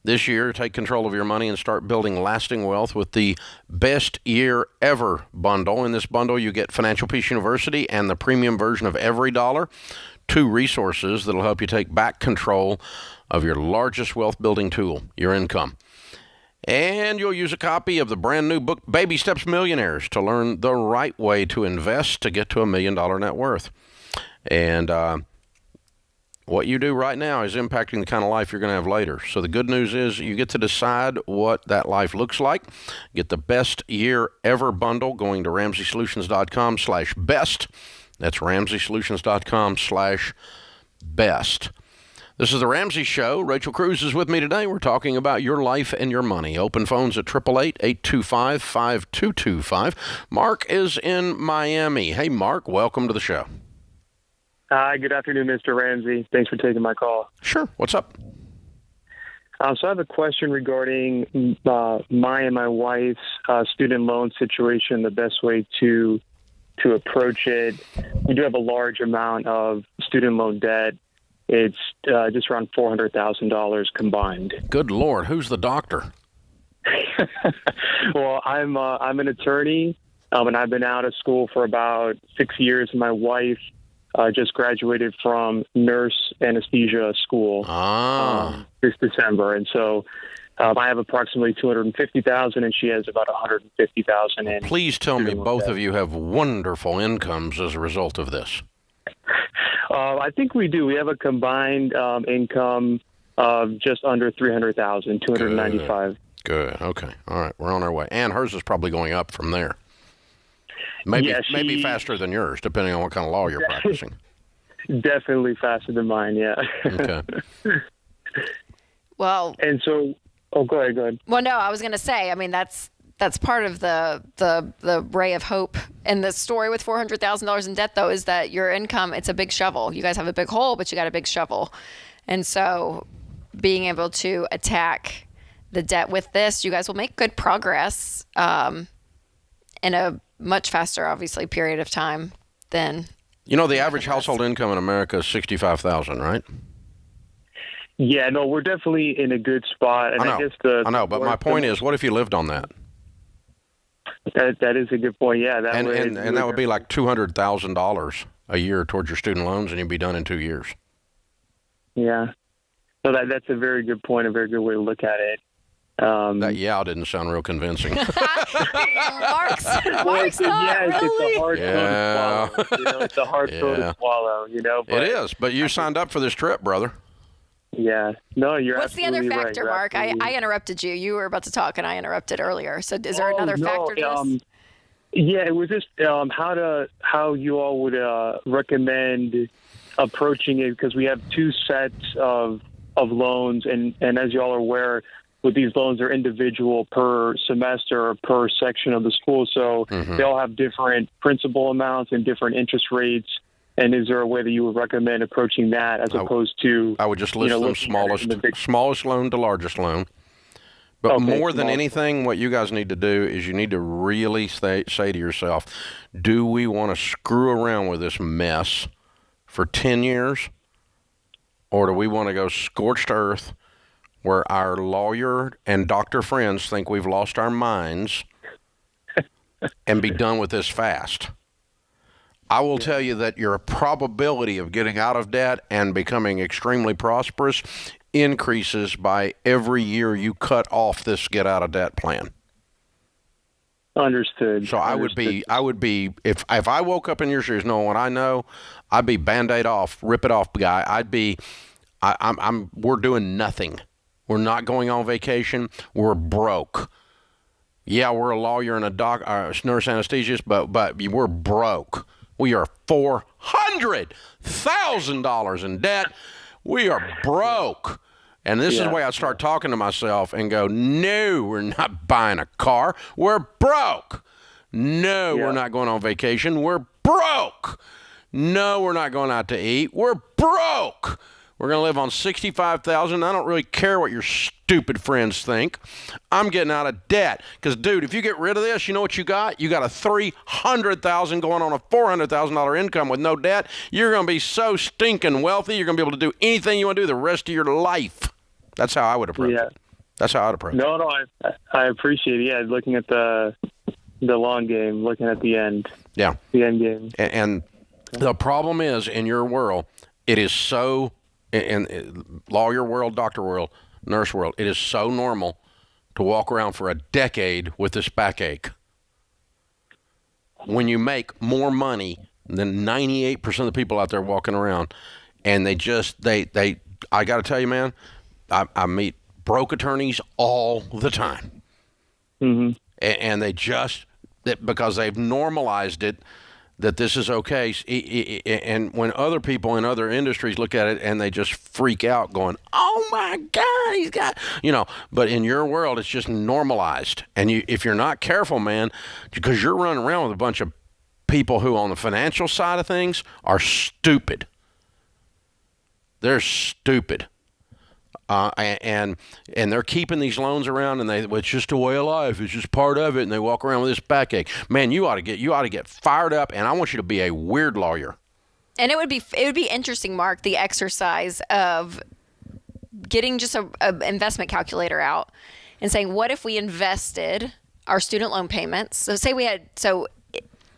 This year, take control of your money and start building lasting wealth with the Best Year Ever bundle. In this bundle, you get Financial Peace University and the premium version of Every Dollar, 2 resources that'll help you take back control of your largest wealth building tool, your income. And you'll use a copy of the brand new book, Baby Steps Millionaires, to learn the right way to invest to get to $1 million net worth. And what you do right now is impacting the kind of life you're going to have later. So the good news is you get to decide what that life looks like. Get the Best Year Ever bundle going to RamseySolutions.com/best. That's RamseySolutions.com/best. This is the Ramsey Show. Rachel Cruz is with me today. We're talking about your life and your money. Open phones at 888-825-5225. Mark is in Miami. Hey, Mark, welcome to the show. Hi, good afternoon, Mr. Ramsey. Thanks for taking my call. Sure. What's up? So I have a question regarding my and my wife's student loan situation, the best way to approach it. We do have a large amount of student loan debt. It's just around $400,000 combined. Good Lord. Who's the doctor? Well, I'm an attorney, and I've been out of school for about 6 years. My wife just graduated from nurse anesthesia school this December, and so I have approximately $250,000, and she has about $150,000. Please tell me both of you have wonderful incomes as a result of this. I think we do. We have a combined income of just under $300,000, $295,000. Good. Okay. All right. We're on our way. And hers is probably going up from there. Maybe faster than yours, depending on what kind of law you're practicing. Definitely faster than mine, yeah. Okay. Well, and so, go ahead. Well, no, I was going to say, I mean, that's part of the ray of hope in the story with $400,000 in debt, though, is that your income, it's a big shovel. You guys have a big hole, but you got a big shovel. And so being able to attack the debt with this, you guys will make good progress in a much faster, obviously, period of time than... You know, the average household income in America is $65,000, right? Yeah, no, we're definitely in a good spot. And I know, but my point is, what if you lived on that? That is a good point, yeah. That would be like $200,000 a year towards your student loans, and you'd be done in 2 years. Yeah. So that's a very good point, a very good way to look at it. That didn't sound real convincing. Mark's not It's a hard pill to swallow. It's a hard pill to swallow, But, it is, but you signed up for this trip, brother. Yeah. No, you're What's the other factor, right. Mark? I interrupted you. You were about to talk, and I interrupted earlier. So is there another factor to this? Yeah, it was just how you all would recommend approaching it, because we have 2 sets of loans, and as you all are aware, with these loans, they're individual per semester or per section of the school, so they all have different principal amounts and different interest rates. And is there a way that you would recommend approaching that as opposed to... I would just list them smallest loan to largest loan. But more than anything, what you guys need to do is you need to really say to yourself, do we want to screw around with this mess for 10 years? Or do we want to go scorched earth where our lawyer and doctor friends think we've lost our minds and be done with this fast? I will tell you that your probability of getting out of debt and becoming extremely prosperous increases by every year you cut off this get out of debt plan. Understood. So I would be if I woke up in your shoes knowing what I know, I'd be Band-Aid off, rip it off guy. We're doing nothing. We're not going on vacation. We're broke. Yeah, we're a lawyer and a nurse anesthetist, but we're broke. We are $400,000 in debt. We are broke. And this is the way I start talking to myself and go, no, we're not buying a car. We're broke. No, we're not going on vacation. We're broke. No, we're not going out to eat. We're broke. We're going to live on $65,000. I don't really care what your stupid friends think. I'm getting out of debt. Because, dude, if you get rid of this, you know what you got? You got a $300,000 going on a $400,000 income with no debt. You're going to be so stinking wealthy, you're going to be able to do anything you want to do the rest of your life. That's how I would approach it. That's how I'd approach it. No, I appreciate it. Yeah, looking at the long game, looking at the end. Yeah. The end game. And the problem is, in your world, it is so, in lawyer world, doctor world, nurse world, it is so normal to walk around for a decade with this backache. When you make more money than 98% of the people out there walking around, and they I got to tell you, man, I meet broke attorneys all the time. Mm-hmm. And they just, because they've normalized it, that this is okay. And when other people in other industries look at it and they just freak out going, oh my God, he's got, but in your world, it's just normalized. And if you're not careful, man, because you're running around with a bunch of people who on the financial side of things are stupid. They're stupid. And they're keeping these loans around, and it's just a way of life. It's just part of it, and they walk around with this backache. Man, you ought to get fired up, and I want you to be a weird lawyer. And it would be interesting, Mark, the exercise of getting just a investment calculator out and saying, what if we invested our student loan payments? So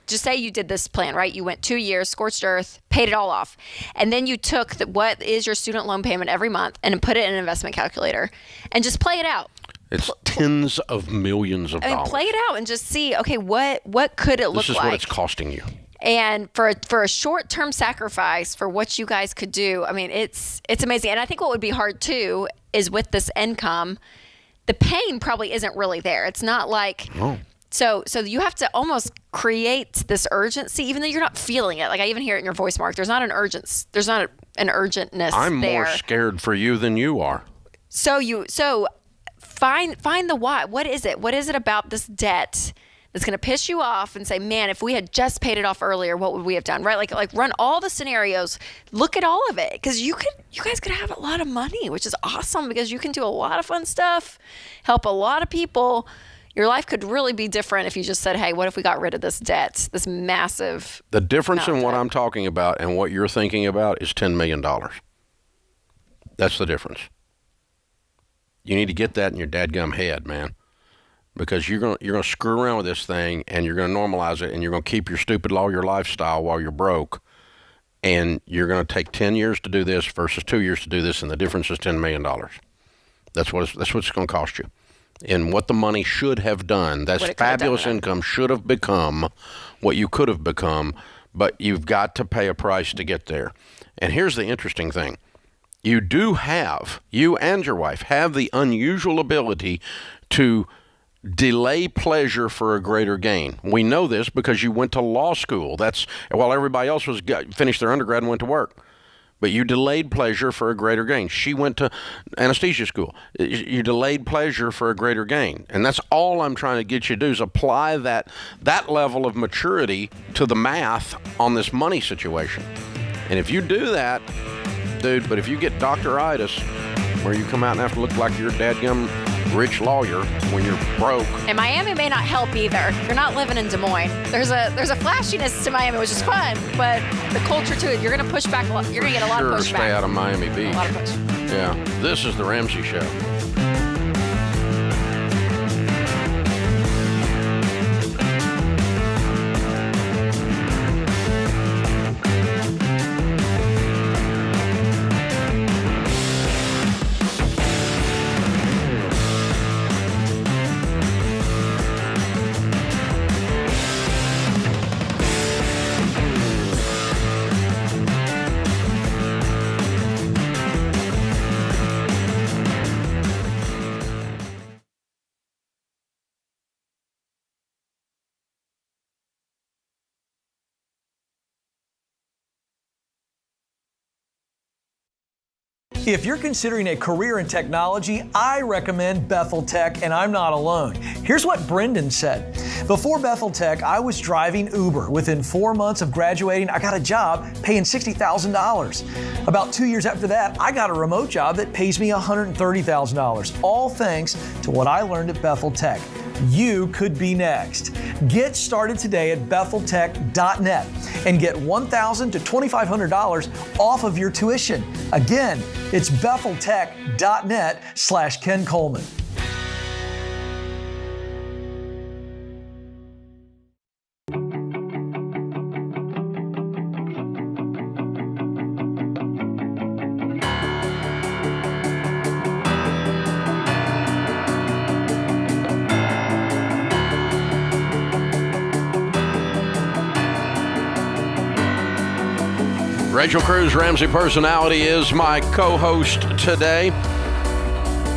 just say you did this plan, right? You went 2 years, scorched earth, paid it all off. And then you took what is your student loan payment every month and put it in an investment calculator and just play it out. It's tens of millions of dollars. Play it out and just see, okay, what could it look like? This is what it's costing you. And for a short-term sacrifice for what you guys could do, I mean, it's amazing. And I think what would be hard too is with this income, the pain probably isn't really there. It's not like... Oh. So you have to almost create this urgency, even though you're not feeling it. Like I even hear it in your voice, Mark. There's not an urgentness. I'm more scared for you than you are. So find the why. What is it? What is it about this debt that's going to piss you off and say, man, if we had just paid it off earlier, what would we have done? Right? Like run all the scenarios, look at all of it, because you guys could have a lot of money, which is awesome because you can do a lot of fun stuff, help a lot of people. Your life could really be different if you just said, hey, what if we got rid of this debt, this massive... The difference in what I'm talking about and what you're thinking about is $10 million. That's the difference. You need to get that in your dadgum head, man. Because you're gonna screw around with this thing and you're going to normalize it and you're going to keep your stupid lawyer lifestyle while you're broke. And you're going to take 10 years to do this versus 2 years to do this, and the difference is $10 million. That's what it's going to cost you. And what the money should have done, that's fabulous income, should have become what you could have become, but you've got to pay a price to get there. And here's the interesting thing. You and your wife have the unusual ability to delay pleasure for a greater gain. We know this because you went to law school. That's while everybody else finished their undergrad and went to work. But you delayed pleasure for a greater gain. She went to anesthesia school. You delayed pleasure for a greater gain. And that's all I'm trying to get you to do is apply that level of maturity to the math on this money situation. And if you do that, dude, but if you get doctoritis, where you come out and have to look like you're a dadgum rich lawyer when you're broke. And Miami may not help either. You're not living in Des Moines. There's a flashiness to Miami, which is fun, but the culture to it, you're going to push back. You're going to get a lot of pushback. Stay out of Miami Beach. A lot of push. Yeah. This is the Ramsey Show. If you're considering a career in technology, I recommend Bethel Tech, and I'm not alone. Here's what Brendan said. Before Bethel Tech, I was driving Uber. Within 4 months of graduating, I got a job paying $60,000. About 2 years after that, I got a remote job that pays me $130,000, all thanks to what I learned at Bethel Tech. You could be next. Get started today at betheltech.net and get $1,000 to $2,500 off of your tuition. Again, it's betheltech.net/Ken Coleman. Rachel Cruz, Ramsey Personality, is my co-host today.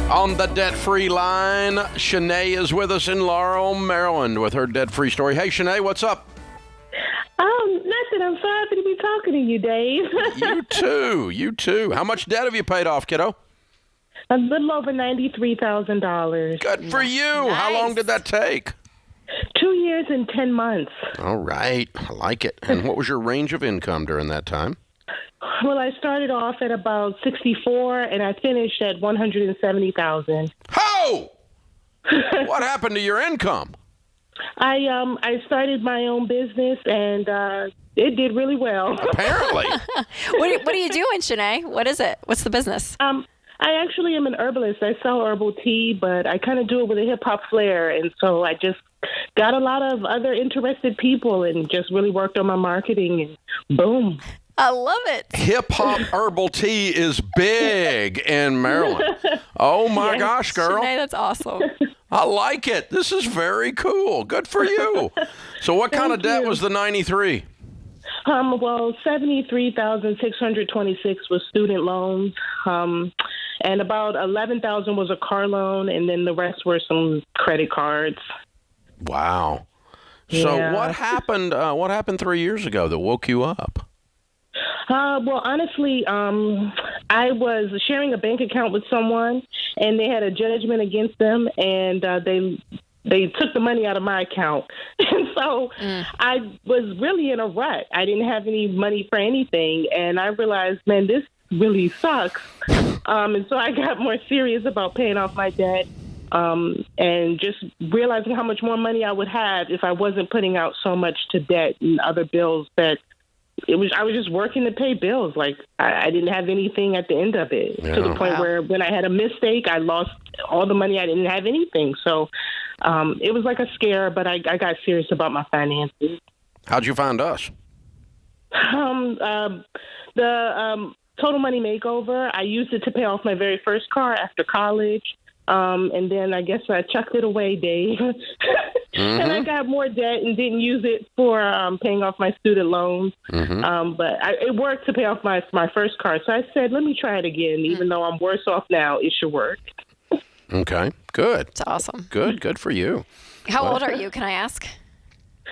On the debt-free line, Shanae is with us in Laurel, Maryland, with her debt-free story. Hey, Shanae, what's up? Nothing. I'm so happy to be talking to you, Dave. You too. How much debt have you paid off, kiddo? A little over $93,000. Good for you. Nice. How long did that take? 2 years and 10 months. All right. I like it. And what was your range of income during that time? Well, I started off at about 64, and I finished at 170,000. How? What happened to your income? I started my own business, and it did really well. Apparently. What are you doing, Shanae? What is it? What's the business? I actually am an herbalist. I sell herbal tea, but I kind of do it with a hip-hop flair, and so I just got a lot of other interested people and just really worked on my marketing, and boom. I love it. Hip-hop herbal tea is big in Maryland. Oh, my gosh, girl. Shanae, that's awesome. I like it. This is very cool. Good for you. So what kind of debt was the 93? Well, 73,626 was student loans, and about 11,000 was a car loan, and then the rest were some credit cards. Wow. So what happened? What happened 3 years ago that woke you up? Well, honestly, I was sharing a bank account with someone, and they had a judgment against them, and they took the money out of my account. And so I was really in a rut. I didn't have any money for anything, and I realized, man, this really sucks. And so I got more serious about paying off my debt, and just realizing how much more money I would have if I wasn't putting out so much to debt and other bills that I was just working to pay bills. Like I didn't have anything at the end of it, to the point where when I had a mistake, I lost all the money. I didn't have anything. So it was like a scare, but I got serious about my finances. How'd you find us? The Total Money Makeover, I used it to pay off my very first car after college. And then I guess I chucked it away, Dave. And I got more debt and didn't use it for paying off my student loans. But it worked to pay off my first car. So I said, let me try it again. Even though I'm worse off now, it should work. Okay, good. It's awesome. Good for you. How old are you, can I ask?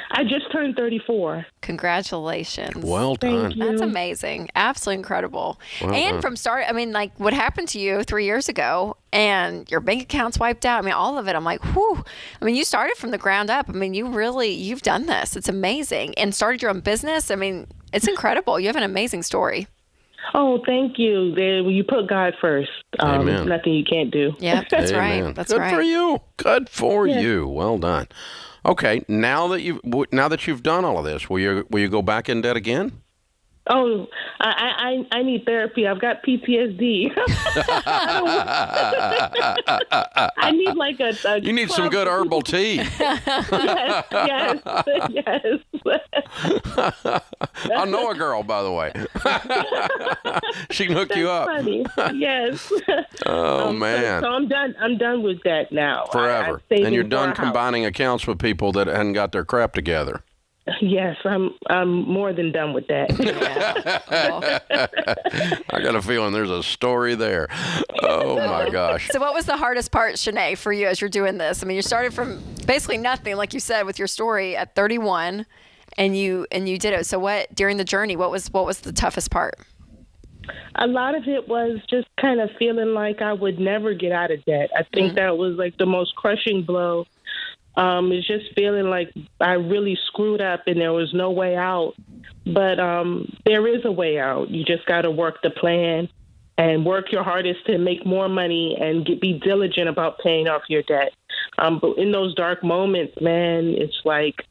I just turned 34. Congratulations. Well done. Thank you. That's amazing. Absolutely incredible. Well and done. from start, I mean, like what happened to you 3 years ago and your bank account's wiped out. I mean, all of it. I'm like, whew. I mean, you started from the ground up. I mean, you've done this. It's amazing. And started your own business. I mean, it's incredible. You have an amazing story. Oh, thank you. You put God first. Amen. Nothing you can't do. Yeah, that's Amen. right. That's Good right. for you. Good for you. Well done. Okay, now that you've done all of this, will you go back in debt again? Oh, I need therapy. I've got PTSD. I need like a You need some good herbal tea. yes. I know a girl, by the way. She can hook you up. Funny. Yes. Oh, man. So I'm done. I'm done with that now. Forever. I'm And you're saving done for a house. combining accounts with people that hadn't got their crap together. Yes, I'm more than done with that. I got a feeling there's a story there. Oh, my gosh. So what was the hardest part, Shanae, for you as you're doing this? I mean, you started from basically nothing, like you said, with your story at 31, and you did it. So what, during the journey, what was the toughest part? A lot of it was just kind of feeling like I would never get out of debt. I think that was like the most crushing blow. It's just feeling like I really screwed up and there was no way out. But there is a way out. You just got to work the plan and work your hardest to make more money and be diligent about paying off your debt. But in those dark moments, man, it's like,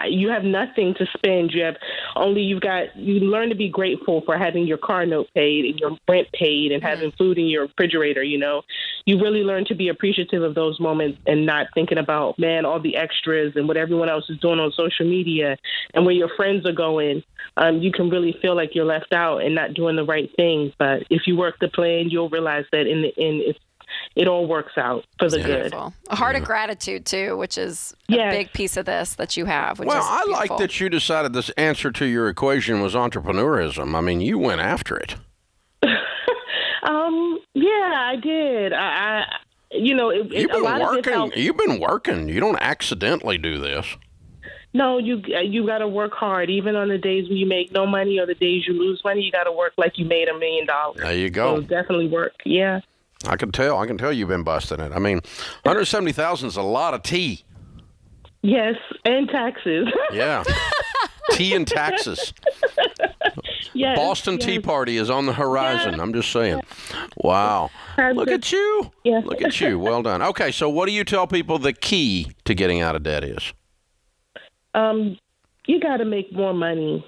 you have nothing to spend. You learn to be grateful for having your car note paid and your rent paid and having food in your refrigerator. You really learn to be appreciative of those moments and not thinking about, man, all the extras and what everyone else is doing on social media and where your friends are going. You can really feel like you're left out and not doing the right thing. But if you work the plan, you'll realize that in the end, it all works out for the good. A heart of gratitude, too, which is a big piece of this that you have. Which is I beautiful. like that you decided this answer to your equation was entrepreneurism. I mean, you went after it. Yeah, I did. You've been working. You don't accidentally do this. No, you got to work hard. Even on the days when you make no money or the days you lose money, you got to work like you made $1 million. There you go. So definitely work. Yeah. I can tell you've been busting it. I mean, 170,000 is a lot of tea. Yes, and taxes. Yeah. Tea and taxes. Yes, Boston Tea Party is on the horizon. I'm just saying. Wow. Look at you. Yes. Look at you. Well done. Okay, so what do you tell people the key to getting out of debt is? You got to make more money.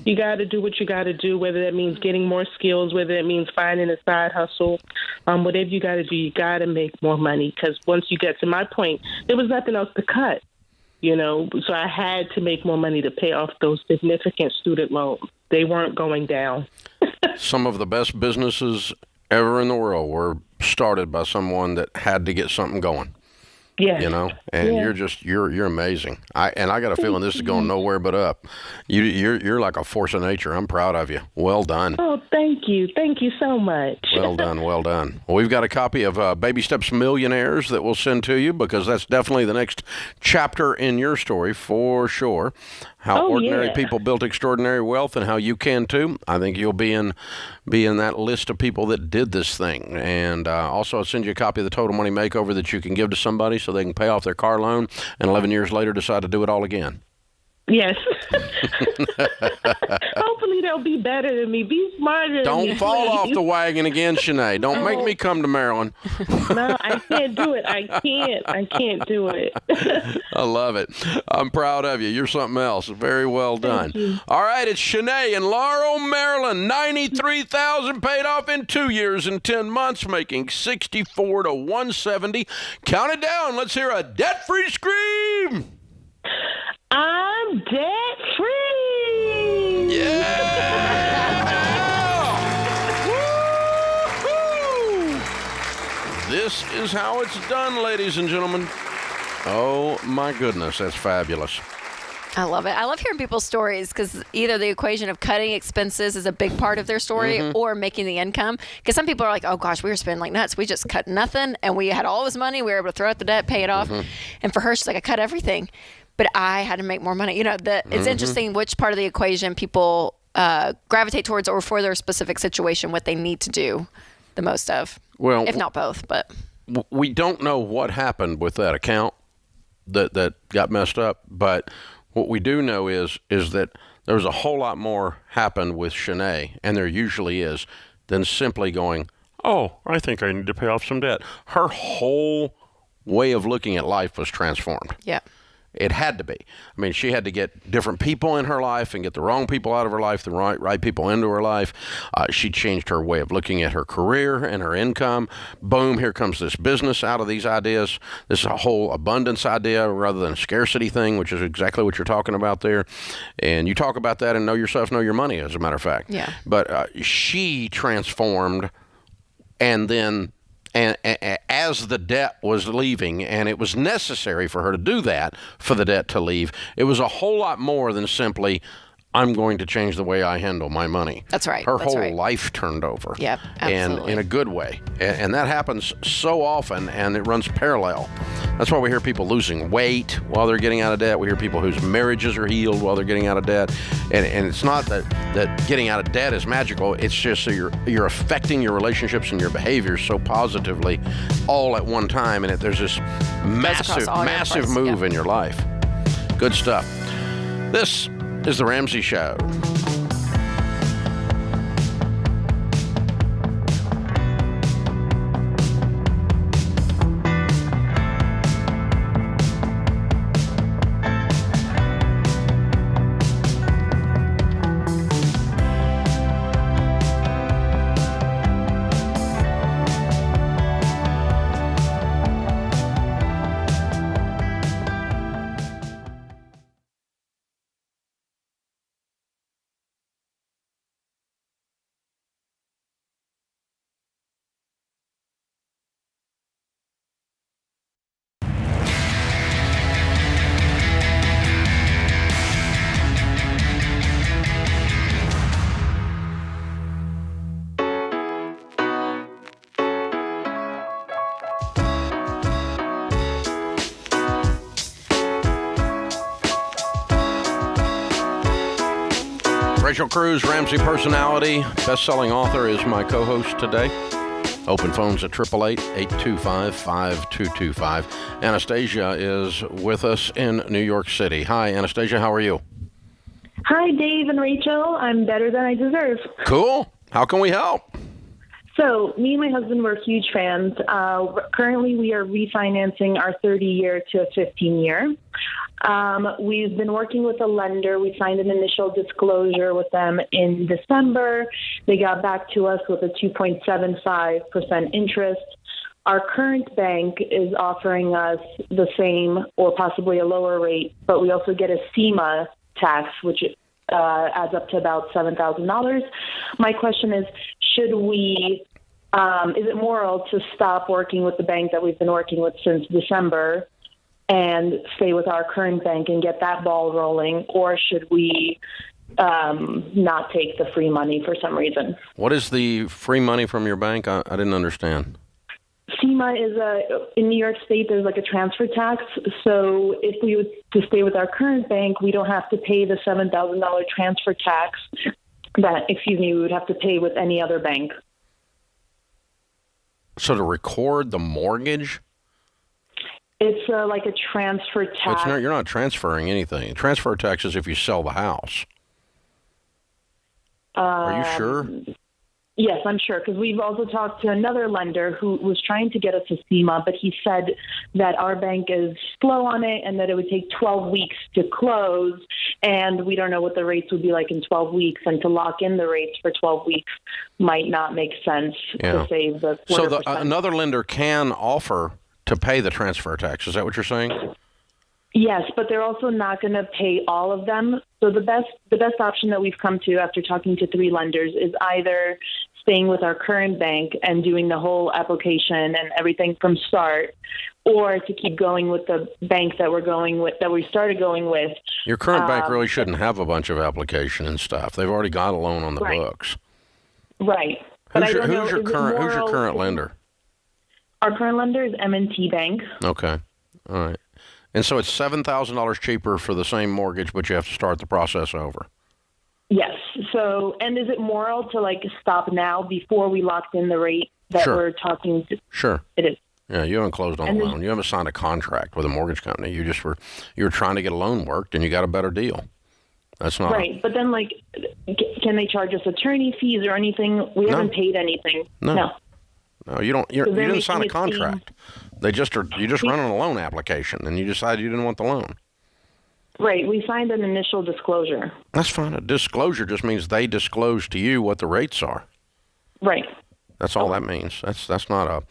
You got to do what you got to do, whether that means getting more skills, whether it means finding a side hustle, whatever you got to do, you got to make more money. Because once you get to my point, there was nothing else to cut, so I had to make more money to pay off those significant student loans. They weren't going down. Some of the best businesses ever in the world were started by someone that had to get something going. Yeah. And you're amazing. I got a feeling this is going nowhere but up. You're like a force of nature. I'm proud of you. Well done. Oh, thank you. Thank you so much. Well done. Well done. Well, we've got a copy of Baby Steps Millionaires that we'll send to you because that's definitely the next chapter in your story for sure. How ordinary people built extraordinary wealth and how you can too. I think you'll be in that list of people that did this thing. And also I'll send you a copy of the Total Money Makeover that you can give to somebody so they can pay off their car loan and 11 years later decide to do it all again. Yes. Hopefully they'll be better than me. Be smarter than me. Don't fall off the wagon again, Shanae. Don't make me come to Maryland. No, I can't do it. I can't do it. I love it. I'm proud of you. You're something else. Very well done. All right, it's Shanae in Laurel, Maryland. $93,000 paid off in 2 years and 10 months, making 64 to 170. Count it down. Let's hear a debt-free scream. I'm debt-free. Yeah! This is how it's done, ladies and gentlemen. Oh, my goodness. That's fabulous. I love it. I love hearing people's stories because either the equation of cutting expenses is a big part of their story or making the income. Because some people are like, oh, gosh, we were spending like nuts. We just cut nothing and we had all this money. We were able to throw out the debt, pay it off. And for her, she's like, I cut everything. But I had to make more money. It's interesting which part of the equation people gravitate towards or for their specific situation, what they need to do the most of. Well, if not both, but. We don't know what happened with that account that got messed up, but what we do know is that there's a whole lot more happened with Shanae, and there usually is, than simply going, oh, I think I need to pay off some debt. Her whole way of looking at life was transformed. Yeah. It had to be. I mean, she had to get different people in her life and get the wrong people out of her life, the right people into her life. She changed her way of looking at her career and her income. Boom, here comes this business out of these ideas. This is a whole abundance idea rather than a scarcity thing, which is exactly what you're talking about there. And you talk about that in Know Yourself, Know Your Money, as a matter of fact. Yeah. But she transformed, and then and as the debt was leaving, and it was necessary for her to do that, for the debt to leave, it was a whole lot more than simply, I'm going to change the way I handle my money. That's right. Her That's whole right. life turned over. Yep, And absolutely. in a good way. And that happens so often, and it runs parallel. That's why we hear people losing weight while they're getting out of debt. We hear people whose marriages are healed while they're getting out of debt. And it's not that getting out of debt is magical. It's just that you're affecting your relationships and your behaviors so positively all at one time. And there's this massive move in your life. Good stuff. This is The Ramsey Show. Rachel Cruz, Ramsey personality, best-selling author, is my co-host today. Open phones at 888-825-5225. Anastasia is with us in New York City. Hi, Anastasia. How are you? Hi, Dave and Rachel. I'm better than I deserve. Cool. How can we help? So, me and my husband were huge fans. Currently, we are refinancing our 30-year to a 15-year. We've been working with a lender. We signed an initial disclosure with them in December. They got back to us with a 2.75% interest. Our current bank is offering us the same or possibly a lower rate, but we also get a SEMA tax, which adds up to about $7,000. My question is, should we, is it moral to stop working with the bank that we've been working with since December and stay with our current bank and get that ball rolling, or should we not take the free money for some reason? What is the free money from your bank? I didn't understand. SEMA is in New York State, there's like a transfer tax. So if we were to stay with our current bank, we don't have to pay the $7,000 transfer tax we would have to pay with any other bank. So to record the mortgage? It's like a transfer tax. You're not transferring anything. Transfer tax is if you sell the house. Are you sure? Yes, I'm sure, because we've also talked to another lender who was trying to get us a SEMA, but he said that our bank is slow on it and that it would take 12 weeks to close, and we don't know what the rates would be like in 12 weeks, and to lock in the rates for 12 weeks might not make sense to save the 4%. So another lender can offer to pay the transfer tax. Is that what you're saying? Yes, but they're also not going to pay all of them. So the best option that we've come to after talking to 3 lenders is either staying with our current bank and doing the whole application and everything from start, or to keep going with the bank that we started going with. Your current bank really shouldn't have a bunch of application and stuff. They've already got a loan on the books. Right. Who's your current lender? Our current lender is M&T Bank. Okay. All right. And so it's $7,000 cheaper for the same mortgage, but you have to start the process over. Yes. So, and is it moral to stop now before we locked in the rate that we're talking to? Sure. It is. Yeah, you haven't closed on a loan. You haven't signed a contract with a mortgage company. You were trying to get a loan worked, and you got a better deal. That's not right. But then, can they charge us attorney fees or anything? We haven't paid anything. No, you don't. You didn't sign a contract. You just run on a loan application, and you decided you didn't want the loan. Right. We signed an initial disclosure. That's fine. A disclosure just means they disclose to you what the rates are. Right. That's all that means. That's not a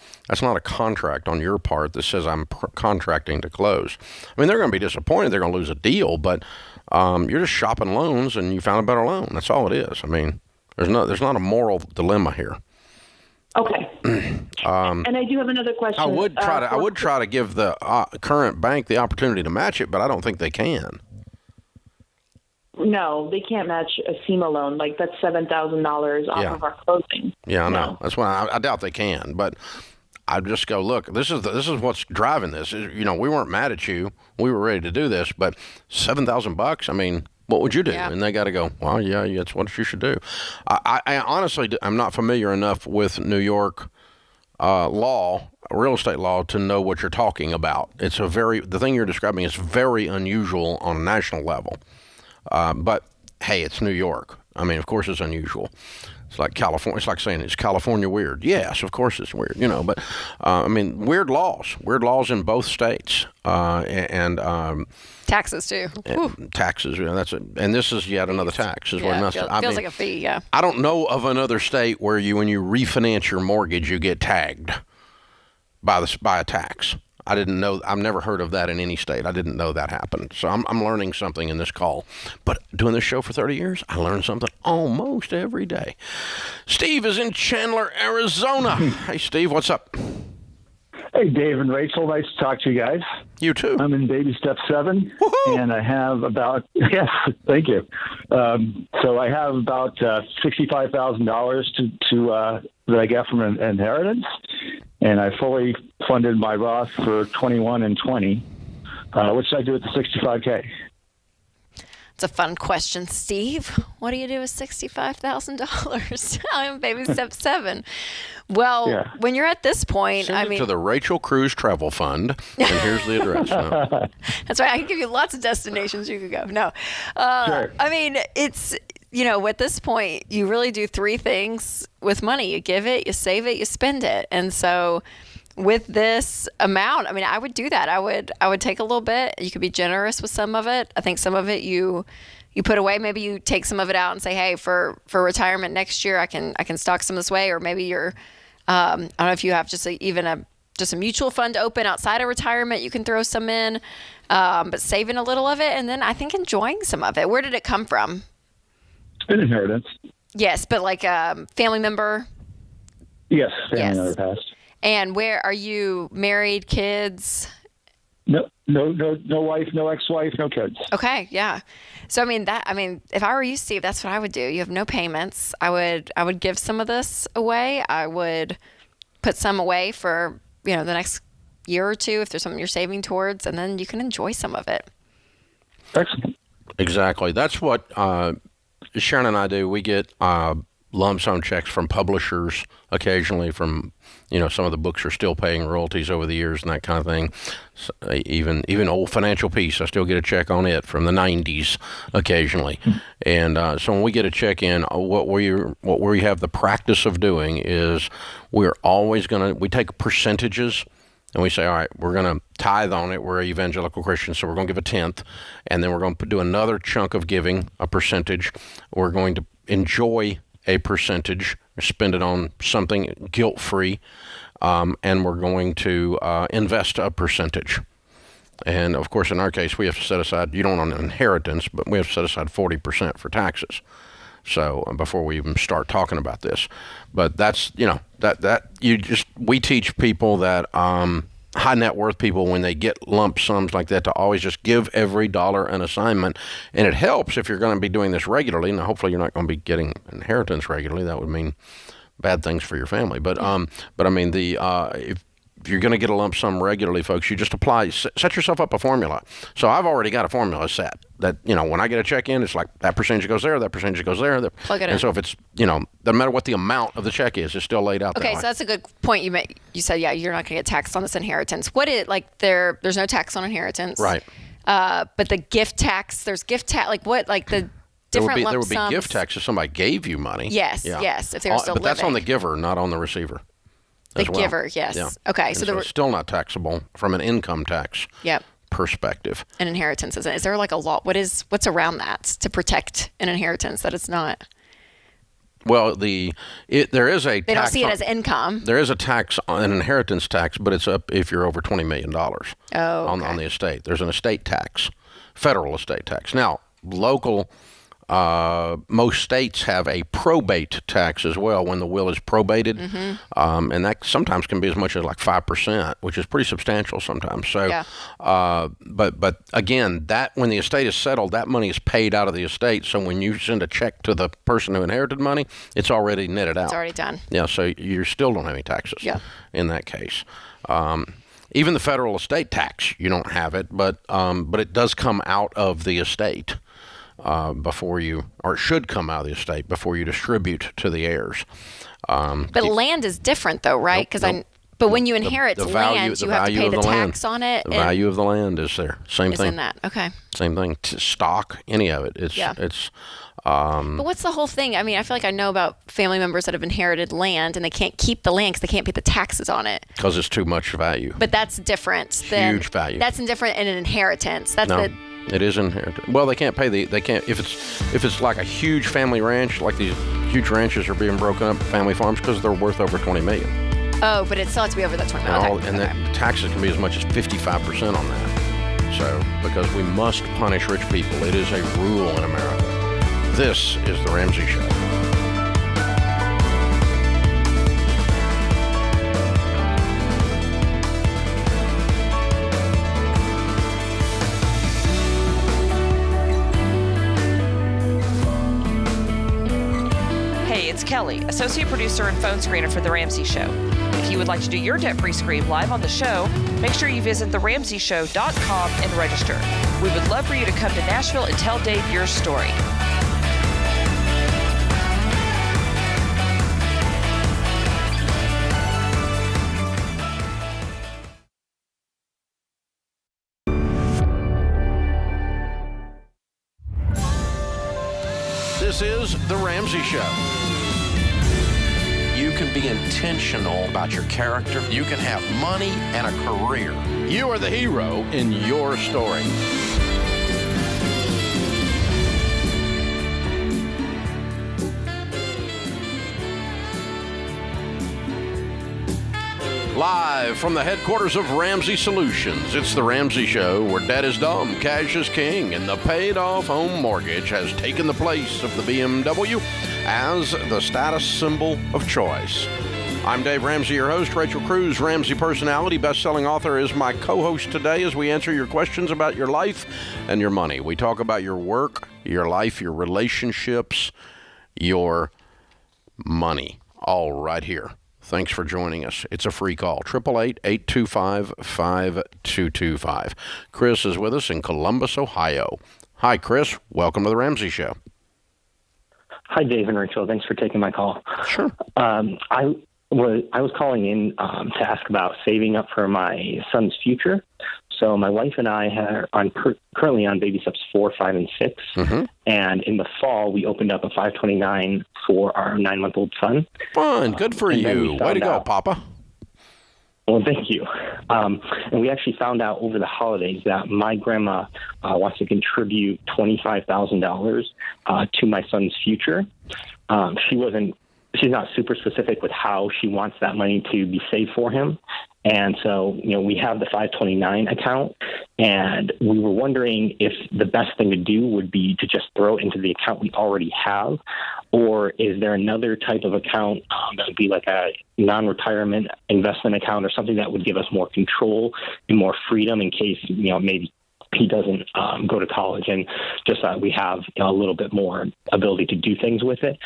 contract on your part that says I'm contracting to close. I mean, they're going to be disappointed. They're going to lose a deal, but you're just shopping loans, and you found a better loan. That's all it is. I mean, there's not a moral dilemma here. Okay. And I do have another question. I would try to give the current bank the opportunity to match it, but I don't think they can. No, they can't match a SEMA loan. Like, that's $7,000 off of our closing. Yeah, I know. No. That's why I doubt they can. But I just go, look, this is what's driving this. You know, we weren't mad at you. We were ready to do this, but $7,000. I mean, what would you do? Yeah. And they got to go, well, yeah, that's what you should do. I honestly, I'm not familiar enough with New York law, real estate law, to know what you're talking about. The thing you're describing is very unusual on a national level. But hey, it's New York. I mean, of course it's unusual. It's like California. It's like saying, is California weird? Yes, of course it's weird, you know. But I mean, weird laws in both states, and taxes too. Taxes. You know, and this is yet another tax. Is what it feels like a fee. Yeah. I don't know of another state where when you refinance your mortgage, you get tagged by a tax. I didn't know. I've never heard of that in any state. I didn't know that happened. So I'm learning something in this call. But doing this show for 30 years, I learn something almost every day. Steve is in Chandler, Arizona. Hey, Steve, what's up? Hey, Dave and Rachel. Nice to talk to you guys. You too. I'm in baby step 7, and I have about yes, thank you. So I have about $65,000 to that I got from an inheritance, and I fully funded my Roth for 21 and 20. What should I do with the $65K? It's a fun question, Steve. What do you do with $65,000? I'm baby step 7. Well, when you're at this point, Send it to the Rachel Cruise Travel Fund, and here's the address. No. That's right. I can give you lots of destinations you could go. No, Sure. I mean, it's, you know, at this point, you really do 3 things with money. You give it, you save it, you spend it. And so with this amount, I mean, I would do that. I would take a little bit. You could be generous with some of it. I think some of it you put away. Maybe you take some of it out and say, hey, for retirement next year, I can stock some this way. Or maybe you're, I don't know if you have just a mutual fund open outside of retirement, you can throw some in, but saving a little of it. And then I think enjoying some of it. Where did it come from? An inheritance. Yes, but like a family member? Yes, family member passed. And where are you married, kids? No wife, no ex-wife, no kids. Okay, yeah. So I mean, if I were you, Steve, that's what I would do. You have no payments. I would give some of this away. I would put some away for, the next year or two if there's something you're saving towards, and then you can enjoy some of it. Excellent. Exactly. That's what Sharon and I do. We get lump sum checks from publishers occasionally from, some of the books are still paying royalties over the years and that kind of thing. So even old Financial Peace, I still get a check on it from the 90s occasionally. And so when we get a check in, what we have the practice of doing is we take percentages and we say, all right, we're going to tithe on it. We're evangelical Christians, so we're going to give a 10th. And then we're going to do another chunk of giving, a percentage. We're going to enjoy a percentage, spend it on something guilt-free, and we're going to invest a percentage. And, of course, in our case, we have to set aside, you don't want an inheritance, but we have to set aside 40% for taxes. So before we even start talking about this. But that's, we teach people that high net worth people, when they get lump sums like that, to always just give every dollar an assignment. And it helps if you're going to be doing this regularly. Now, hopefully you're not going to be getting inheritance regularly. That would mean bad things for your family. But I mean, if you're going to get a lump sum regularly, folks, you just set yourself up a formula. So I've already got a formula set that, when I get a check in, it's like that percentage goes there, that percentage goes there. Plug it in. And so if it's, doesn't matter what the amount of the check is, it's still laid out there. Okay, so that's a good point you made. You said, you're not going to get taxed on this inheritance. There's no tax on inheritance. Right. But the gift tax, there's gift tax, the different lump sums. There would be gift tax if somebody gave you money. Yes, if they were still living. But that's on the giver, not on the receiver. The giver, yes. Yeah. Okay, so it's still not taxable from an income tax perspective. An inheritance isn't. Is there like a law? What's around that to protect an inheritance that it's not? Well, there is a tax. They don't see it as income. There is a tax, an inheritance tax, but it's up if you're over $20 million on the estate. There's an estate tax, federal estate tax. Now, local most states have a probate tax as well when the will is probated, and that sometimes can be as much as like 5%, which is pretty substantial sometimes. So, but again, that when the estate is settled, that money is paid out of the estate. So when you send a check to the person who inherited money, it's already netted out. It's already done. Yeah, so you still don't have any taxes. In that case. Even the federal estate tax, you don't have it, but it does come out of the estate before you, or it should come out of the estate before you distribute to the heirs. But land is different, though, right? Because but when you inherit land, you have to pay the tax on it. The value of the land is there. Same thing. Is in that. Okay. Same thing. Stock, any of it. It's. But what's the whole thing? I mean, I feel like I know about family members that have inherited land and they can't keep the land because they can't pay the taxes on it. Because it's too much value. But that's different. Huge value. That's different in an inheritance. That's it is inherited. Well, they can't pay they can't if it's like a huge family ranch, like these huge ranches are being broken up, family farms, because they're worth over $20 million. Oh, but it still has to be over that $20 million. And the taxes can be as much as 55% on that. So, because we must punish rich people, it is a rule in America. This is The Ramsey Show. Hey, it's Kelly, associate producer and phone screener for The Ramsey Show. If you would like to do your debt-free scream live on the show, make sure you visit theramseyshow.com and register. We would love for you to come to Nashville and tell Dave your story. This is The Ramsey Show. You can be intentional about your character. You can have money and a career. You are the hero in your story. Live from the headquarters of Ramsey Solutions, it's The Ramsey Show, where debt is dumb, cash is king, and the paid-off home mortgage has taken the place of the BMW as the status symbol of choice. I'm Dave Ramsey, your host. Rachel Cruz, Ramsey personality, best-selling author, is my co-host today as we answer your questions about your life and your money. We talk about your work, your life, your relationships, your money, all right here. Thanks for joining us. It's a free call, 888-825-5225. Chris is with us in Columbus, Ohio. Hi, Chris. Welcome to The Ramsey Show. Hi, Dave and Rachel. Thanks for taking my call. Sure. I was calling in to ask about saving up for my son's future. So my wife and I are currently on baby steps 4, 5, and 6. Mm-hmm. And in the fall, we opened up a 529 for our 9-month-old son. Fun. Good for you. Way to go, Papa. Well, thank you. And we actually found out over the holidays that my grandma wants to contribute $25,000 to my son's future. She's not super specific with how she wants that money to be saved for him. And so, we have the 529 account, and we were wondering if the best thing to do would be to just throw it into the account we already have, or is there another type of account that would be like a non-retirement investment account or something that would give us more control and more freedom in case, maybe he doesn't go to college, and just that we have a little bit more ability to do things with it,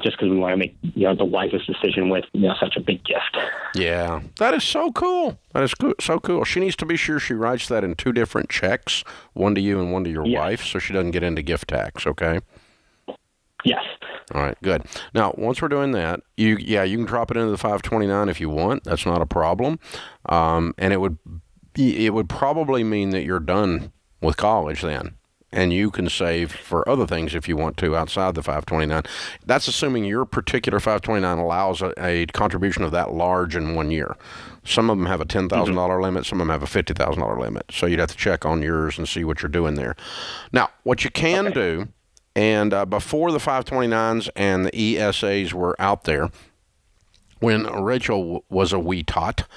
just because we want to make the wisest decision with such a big gift. Yeah, that is so cool. That is so cool. She needs to be sure she writes that in 2 different checks, one to you and one to your wife, so she doesn't get into gift tax. Okay. Yes. All right, good. Now, once we're doing that, you can drop it into the 529 if you want. That's not a problem, and it would probably mean that you're done with college then, and you can save for other things if you want to outside the 529. That's assuming your particular 529 allows a contribution of that large in 1 year. Some of them have a $10,000 limit, some of them have a $50,000 limit, so you'd have to check on yours and see what you're doing there. Now, what you can do, and before the 529s and the ESAs were out there, when Rachel was a wee tot,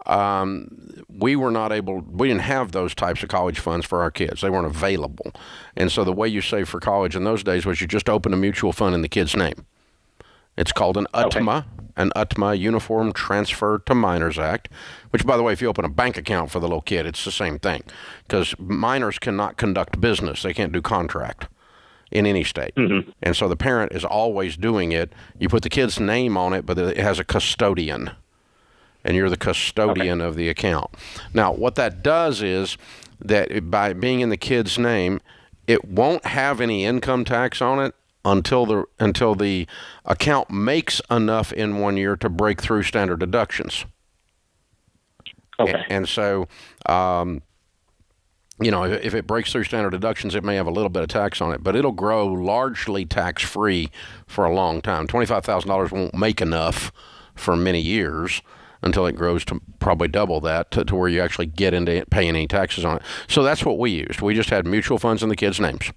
we didn't have those types of college funds for our kids. They weren't available. And so the way you save for college in those days was you just open a mutual fund in the kid's name. It's called an UTMA, an UTMA, Uniform Transfer to Minors Act, which, by the way, if you open a bank account for the little kid, it's the same thing, because minors cannot conduct business. They can't do contract in any state. And so the parent is always doing it. You put the kid's name on it, but it has a custodian, and you're the custodian of the account. Now, what that does is that by being in the kid's name, it won't have any income tax on it until the account makes enough in 1 year to break through standard deductions. And so, if it breaks through standard deductions, it may have a little bit of tax on it, but it'll grow largely tax-free for a long time. $25,000 won't make enough for many years until it grows to probably double that to where you actually get into paying any taxes on it. So that's what we used. We just had mutual funds in the kids' names.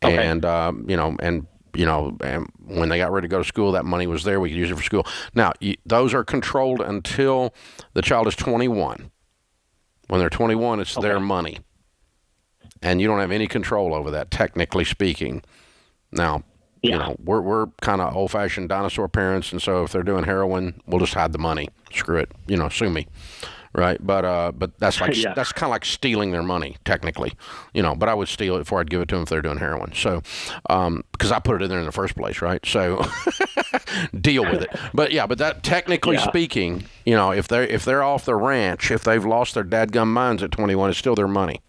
And, and when they got ready to go to school, that money was there. We could use it for school. Now, those are controlled until the child is 21. When they're 21, it's their money. And you don't have any control over that, technically speaking. Now, we're kind of old-fashioned dinosaur parents, and so if they're doing heroin, we'll just hide the money. Screw it. Sue me. Right, but that's like that's kind of like stealing their money, technically, But I would steal it before I'd give it to them if they're doing heroin. So, because I put it in there in the first place, right? So, deal with it. But that technically speaking, if they're off the ranch, if they've lost their dadgum minds at 21, it's still their money.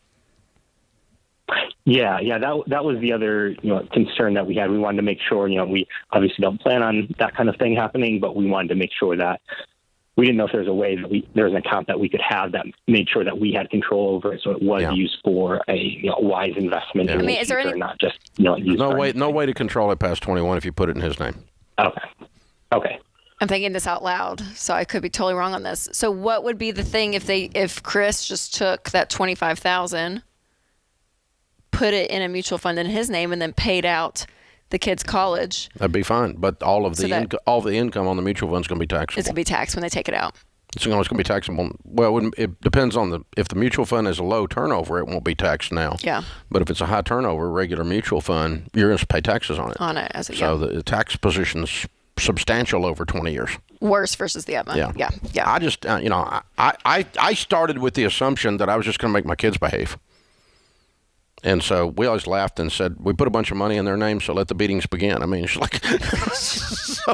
Yeah, that was the other concern that we had. We wanted to make sure we obviously don't plan on that kind of thing happening, but we wanted to make sure that. We didn't know if there was a way that there's an account that we could have that made sure that we had control over it, so it was used for a wise investment. I mean, is there any? Not just used no way to control it past 21 if you put it in his name. Okay. I'm thinking this out loud, so I could be totally wrong on this. So, what would be the thing if Chris just took that $25,000, put it in a mutual fund in his name, and then paid out the kid's college? That'd be fine, but all the income on the mutual fund is going to be taxable. It's going to be taxed when they take it out. It's going to be taxable. Well, it depends on if the mutual fund is a low turnover, it won't be taxed now. Yeah. But if it's a high turnover, regular mutual fund, you're going to pay taxes on it. So the tax position's substantial over 20 years. Worse versus the other. Yeah. I just, I started with the assumption that I was just going to make my kids behave. And so we always laughed and said, we put a bunch of money in their name, so let the beatings begin. I mean, it's like, so,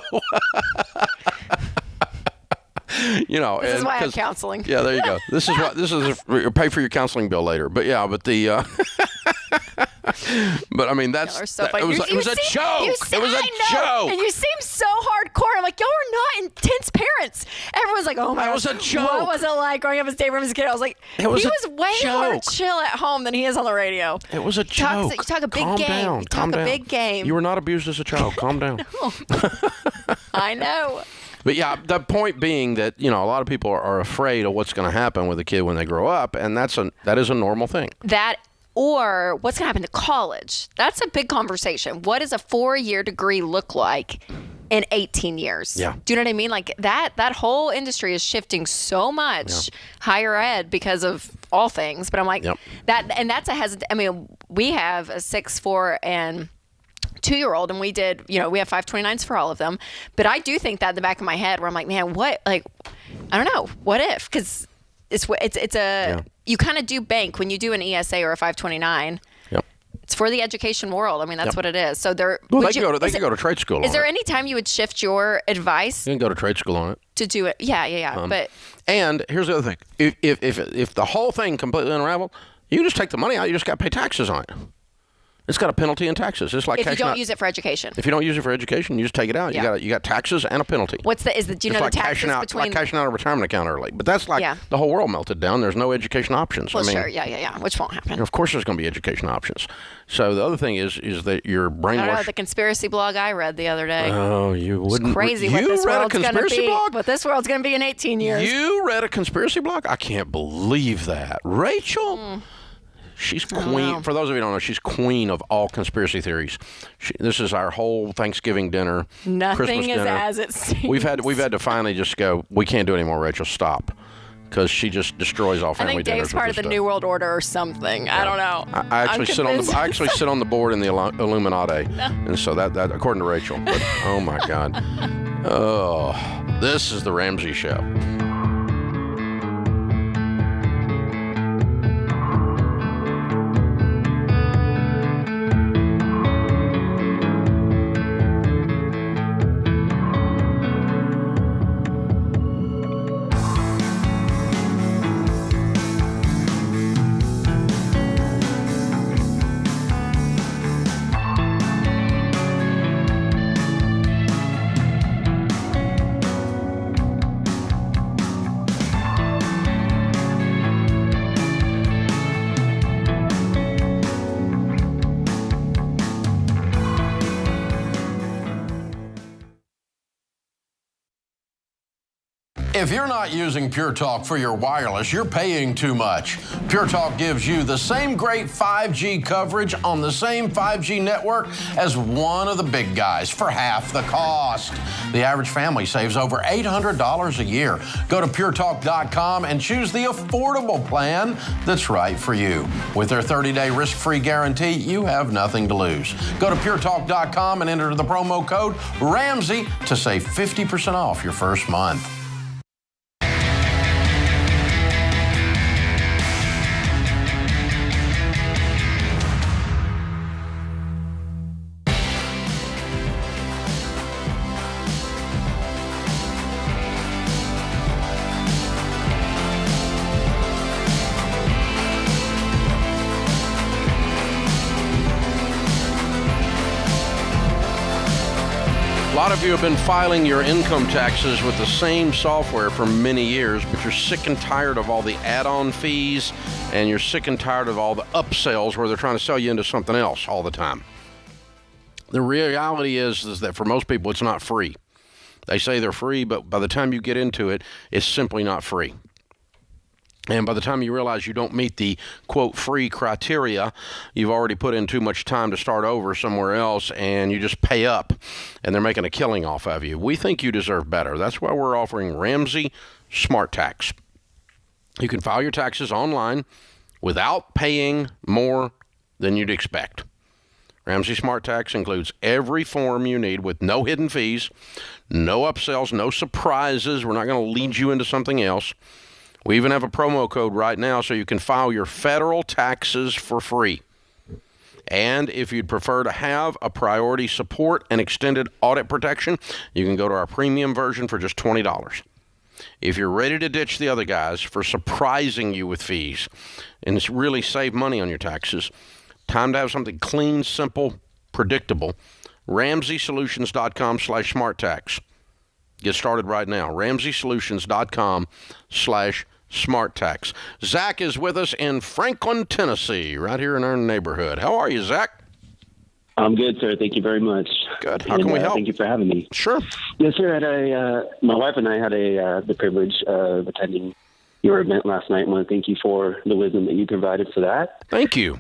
This is why I have counseling. Yeah, there you go. This is pay for your counseling bill later. But but I mean, it was a joke. It was a joke. And you seem so hardcore. I'm like, y'all are not intense parents. Everyone's like, oh my gosh. That was a joke. What was it like growing up as Dave Ramsey kid? I was like, he was way more chill at home than he is on the radio. It was a joke. You talk a big game. Calm down. A big game. You were not abused as a child. Calm down. I know. But the point being that, a lot of people are afraid of what's going to happen with a kid when they grow up, and that is a normal thing. Or what's going to happen to college? That's a big conversation. What does a 4-year degree look like in 18 years? Yeah. Do you know what I mean? Like that whole industry is shifting so much higher ed because of all things. But I'm like, that's I mean, we have a 6, 4, and 2-year-old, and we have 529s for all of them. But I do think that in the back of my head where I'm like, man, what, like, I don't know, what if? Because you kind of do bank when you do an ESA or a 529. Yep. It's for the education world. I mean, that's what it is. So they can go to trade school. Is there any time you would shift your advice? You can go to trade school on it to do it. Yeah. And here's the other thing: if the whole thing completely unraveled, you can just take the money out. You just got to pay taxes on it. It's got a penalty and taxes. It's like if you don't use it for education. If you don't use it for education, you just take it out. Yeah. You got taxes and a penalty. Do you know the taxes between? It's like cashing out a retirement account early. But that's like the whole world melted down. There's no education options. Well, sure, yeah, which won't happen. Of course, there's going to be education options. So the other thing is that your brainwash. I don't know, the conspiracy blog I read the other day. Oh, you wouldn't. It's crazy what this world's going to be. What this world's going to be in 18 years. You read a conspiracy blog? I can't believe that, Rachel. She's queen. For those of you who don't know, she's queen of all conspiracy theories. This is our whole Thanksgiving dinner. Nothing Christmas is dinner. as it seems. We've had to finally just go. We can't do it anymore, Rachel. Stop, because she just destroys all family dinners. I think Dave's part of the New World Order or something. Yeah. I don't know. I actually sit on the board in the Illuminati, and so that according to Rachel. But oh my God, oh, this is the Ramsey Show. If you're not using Pure Talk for your wireless, you're paying too much. Pure Talk gives you the same great 5G coverage on the same 5G network as one of the big guys for half the cost. The average family saves over $800 a year. Go to puretalk.com and choose the affordable plan that's right for you. With their 30-day risk-free guarantee, you have nothing to lose. Go to puretalk.com and enter the promo code Ramsey to save 50% off your first month. A lot of you have been filing your income taxes with the same software for many years, but you're sick and tired of all the add-on fees, and you're sick and tired of all the upsells where they're trying to sell you into something else all the time. The reality is that for most people, it's not free. They say they're free, but by the time you get into it, it's simply not free. And by the time you realize you don't meet the, quote, free criteria, you've already put in too much time to start over somewhere else, and you just pay up, and they're making a killing off of you. We think you deserve better. That's why we're offering Ramsey Smart Tax. You can file your taxes online without paying more than you'd expect. Ramsey Smart Tax includes every form you need with no hidden fees, no upsells, no surprises. We're not going to lead you into something else. We even have a promo code right now so you can file your federal taxes for free. And if you'd prefer to have a priority support and extended audit protection, you can go to our premium version for just $20. If you're ready to ditch the other guys for surprising you with fees and really save money on your taxes, time to have something clean, simple, predictable. RamseySolutions.com/SmartTax. Get started right now. RamseySolutions.com/SmartTax. Zach is with us in Franklin, Tennessee, right here in our neighborhood. How are you, Zach? I'm good, sir. Thank you very much. Good. How can we help? Thank you for having me. Sure. Yes, sir. My wife and I had the privilege of attending your event last night. I want to thank you for the wisdom that you provided for that. Thank you.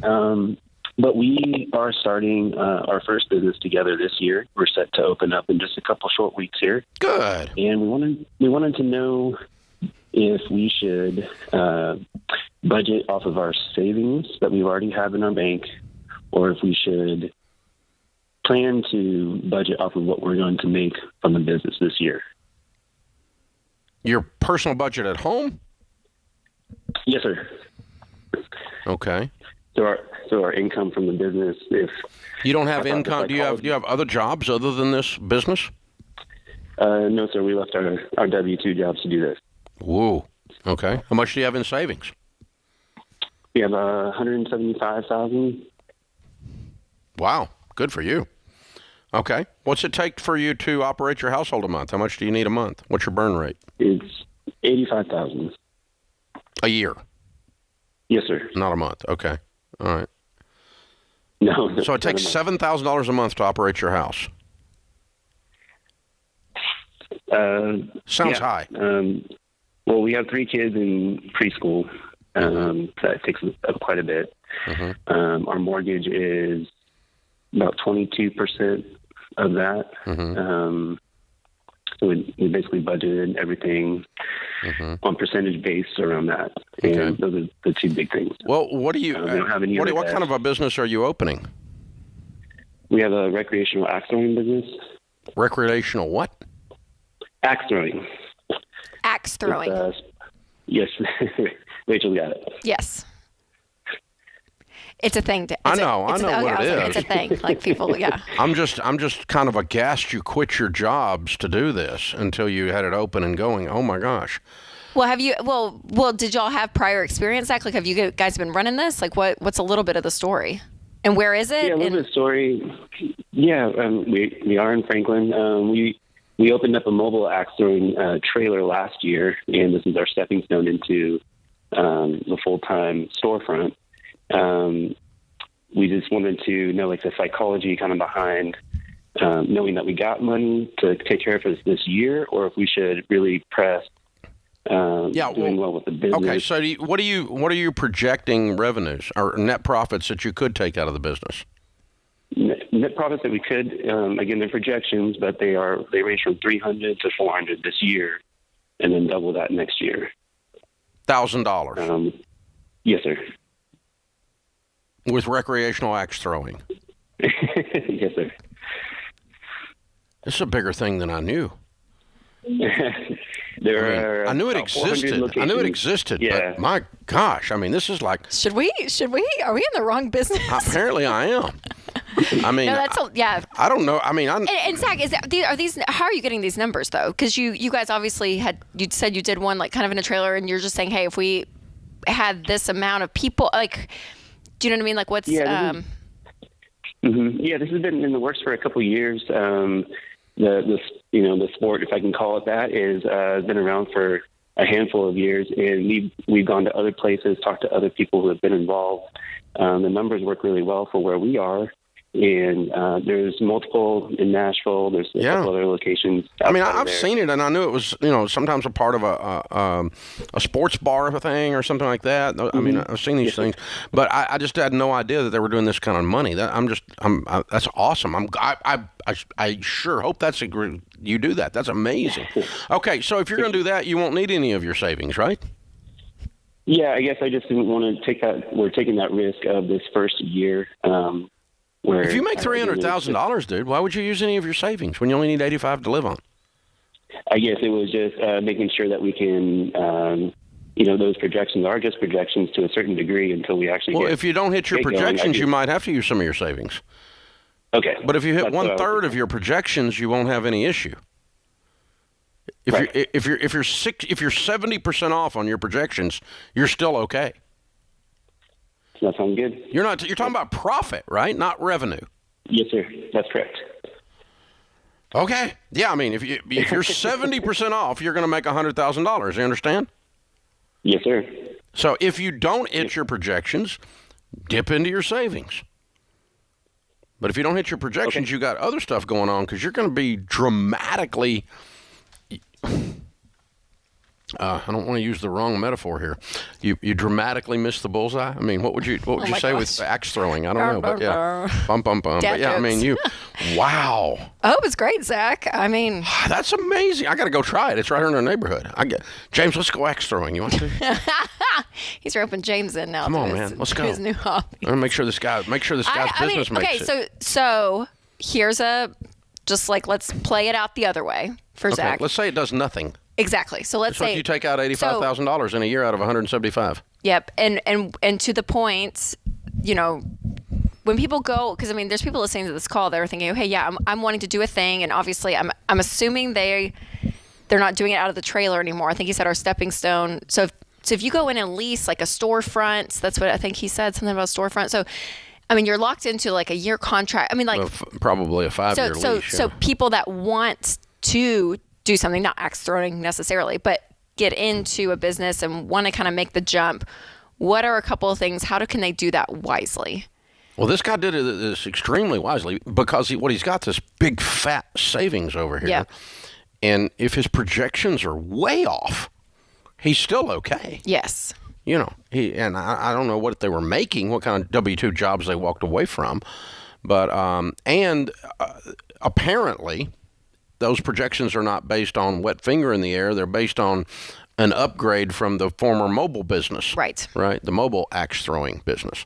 But we are starting our first business together this year. We're set to open up in just a couple short weeks here. Good. And we wanted to know if we should budget off of our savings that we already have in our bank, or if we should plan to budget off of what we're going to make from the business this year. Your personal budget at home? Yes, sir. Okay. So our income from the business, if you don't have income, do you have other jobs other than this business? No, sir. We left our W-2 jobs to do this. Whoa. Okay. How much do you have in savings? We have $175,000. Wow. Good for you. Okay. What's it take for you to operate your household a month? How much do you need a month? What's your burn rate? It's $85,000 a year. Yes, sir. Not a month. Okay. All right. No. So it takes $7,000 a month to operate your house. Sounds high. Well, we have 3 kids in preschool. So that takes up quite a bit. Our mortgage is about 22% of that. So we basically budgeted everything on percentage based around that. And those are the two big things. Well, what do you? We don't have any what kind of a business are you opening? We have a recreational axe throwing business. Recreational what? Axe throwing. Axe throwing. Yes, Rachel got it. Yes. It's a thing. I know what it is. It's a thing. Like people, yeah. I'm just kind of aghast you quit your jobs to do this until you had it open and going. Oh my gosh. Well, have you? Well, did y'all have prior experience, Zach? Like, have you guys been running this? Like, what's a little bit of the story? And where is it? Yeah, a little bit of story. Yeah, we are in Franklin. We opened up a mobile axe throwing trailer last year, and this is our stepping stone into the full-time storefront. We just wanted to know like the psychology kind of behind knowing that we got money to take care of us this year, or if we should really press doing well with the business. Okay, so what are you projecting revenues or net profits that you could take out of the business? Net profits that we could, again, they're projections, but they range from $300 to $400 this year, and then double that next year. $1,000. Yes, sir. With recreational axe throwing. Yes, sir. This is a bigger thing than I knew. I knew it existed. Yeah. But my gosh, I mean, this is like. Should we? Are we in the wrong business? Apparently, I am. I mean, no, yeah. I don't know. I mean, and Zach, are these? How are you getting these numbers though? Because you guys obviously you said you did one like kind of in a trailer, and you're just saying, hey, if we had this amount of people, like, do you know what I mean? Like, what's? Yeah, this has been in the works for a couple of years. The sport, if I can call it that, is been around for a handful of years, and we've gone to other places, talked to other people who have been involved. The numbers work really well for where we are, and there's multiple in Nashville. There's a couple other locations. I mean, I've seen it, and I knew it was sometimes a part of a sports bar thing or something like that. I mean, I've seen these things, but I just had no idea that they were doing this kind of money. That's awesome. I sure hope you do that. That's amazing. Okay, so if you're going to do that, you won't need any of your savings, right? Yeah, I guess I just didn't want to take that. We're taking that risk of this first year. If you make $300,000, dude, why would you use any of your savings when you only need $85,000 to live on? I guess it was just making sure that we can, those projections are just projections to a certain degree until we actually. Well, if you don't hit your projections, you might have to use some of your savings. Okay. But if you hit 1/3 of your projections, you won't have any issue. If you're 70% off on your projections, you're still okay. That sounds good. You're talking about profit, right? Not revenue. Yes, sir. That's correct. Okay. Yeah, I mean, if you're 70% off, you're going to make $100,000. You understand? Yes, sir. So if you don't hit your projections, dip into your savings. But if you don't hit your projections, you got other stuff going on because you're going to be dramatically. I don't want to use the wrong metaphor here. You dramatically miss the bullseye. I mean, what would you say with axe throwing? I don't know, but yeah, bum. But yeah, I mean, wow. Oh, it was great, Zach. I mean, that's amazing. I got to go try it. It's right here in our neighborhood. James, let's go axe throwing. You want to? He's roping James in now. Come on, man. Let's go. His new hobby. I'm gonna make sure this guy's business makes it. Okay, so here's let's play it out the other way for Zach. Let's say it does nothing. Exactly. So let's say if you take out $85,000 in a year out of $175. Yep, and to the point, when people go, because I mean, there's people listening to this call that are thinking, hey, yeah, I'm wanting to do a thing, and obviously, I'm assuming they're not doing it out of the trailer anymore. I think he said our stepping stone. So if you go in and lease like a storefront, that's what I think he said, something about storefront. So, I mean, you're locked into like a year contract. I mean, like probably a 5-year lease. So people that want to do something, not axe throwing necessarily, but get into a business and want to kind of make the jump, what are a couple of things? How can they do that wisely? Well, this guy did this extremely wisely because he's got this big fat savings over here. Yeah. And if his projections are way off, he's still okay. Yes. I don't know what they were making, what kind of W-2 jobs they walked away from, but apparently those projections are not based on wet finger in the air. They're based on an upgrade from the former mobile business. Right. The mobile axe throwing business.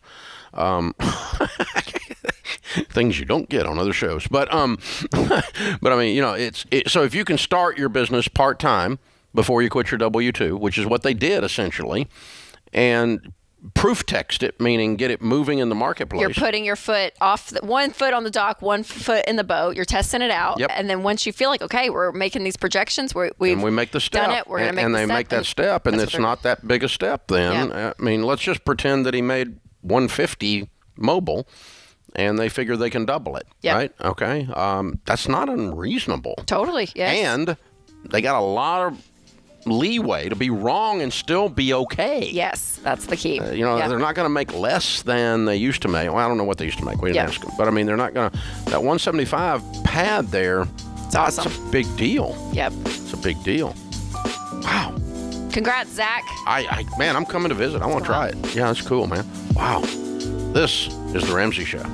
Things you don't get on other shows. But I mean, so if you can start your business part-time before you quit your W-2, which is what they did essentially, and proof text it, meaning get it moving in the marketplace. You're putting your foot one foot on the dock, one foot in the boat. You're testing it out. Yep. And then once you feel like, okay, we're making these projections, we make the step. done it. We're going to make and the they step. make that step, and it's not that big a step then. Yeah. I mean, let's just pretend that he made 150 mobile, and they figure they can double it, right? Okay. That's not unreasonable. Totally, yes. And they got a lot of leeway to be wrong and still be okay. Yes, that's the key. They're not going to make less than they used to make. Well, I don't know what they used to make. We didn't ask them. But, I mean, they're not going to. That 175 pad there, it's awesome. That's a big deal. Yep. It's a big deal. Wow. Congrats, Zach. Man, I'm coming to visit. I want to try it. Yeah, that's cool, man. Wow. This is The Ramsey Show.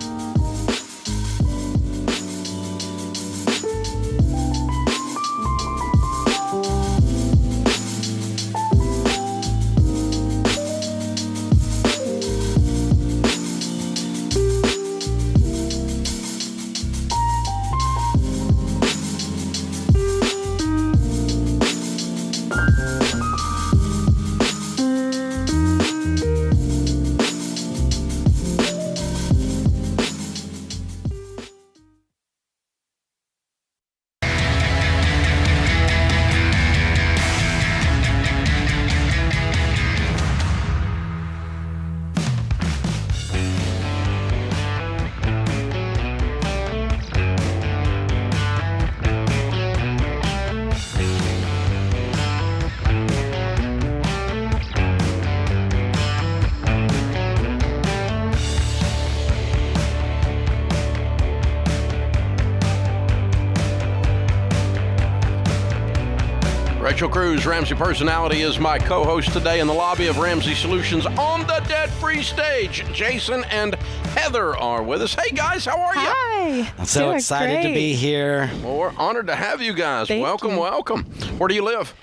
Rachel Cruz, Ramsey Personality, is my co-host today in the lobby of Ramsey Solutions on the debt-free stage. Jason and Heather are with us. Hey, guys, how are you? Hi. I'm so excited to be here. Well, we're honored to have you guys. Welcome. Where do you live?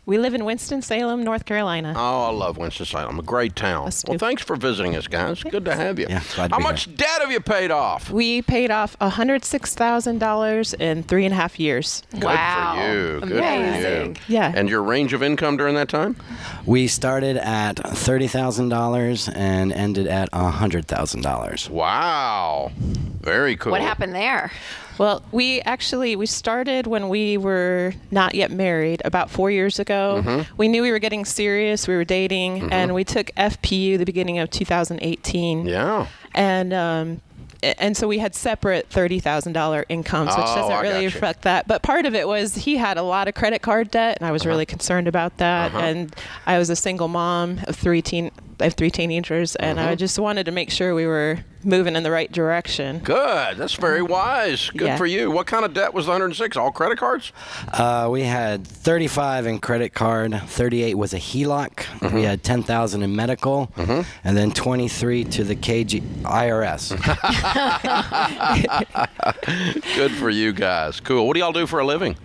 We live in Winston-Salem, North Carolina. Oh, I love Winston-Salem. A great town. Well, thanks for visiting us, guys. Good to have you. Yeah, glad to How be much debt have you paid off? We paid off $106,000 in 3.5 years. Good for you. Good for you. Yeah. And your range of income during that time? We started at $30,000 and ended at $100,000. Wow. Very cool. What happened there? Well, we started when we were not yet married about 4 years ago. Mm-hmm. We knew we were getting serious. We were dating, and we took FPU the beginning of 2018. Yeah. And so we had separate $30,000 incomes, which doesn't really reflect that. But part of it was he had a lot of credit card debt, and I was really concerned about that. And I was a single mom of I have three teenagers, and I just wanted to make sure we were moving in the right direction. Good. That's very wise. Good for you. What kind of debt was the 106? All credit cards? We had 35 in credit card, 38 was a HELOC. We had 10,000 in medical, and then 23 to the IRS. Good for you guys. Cool. What do y'all do for a living?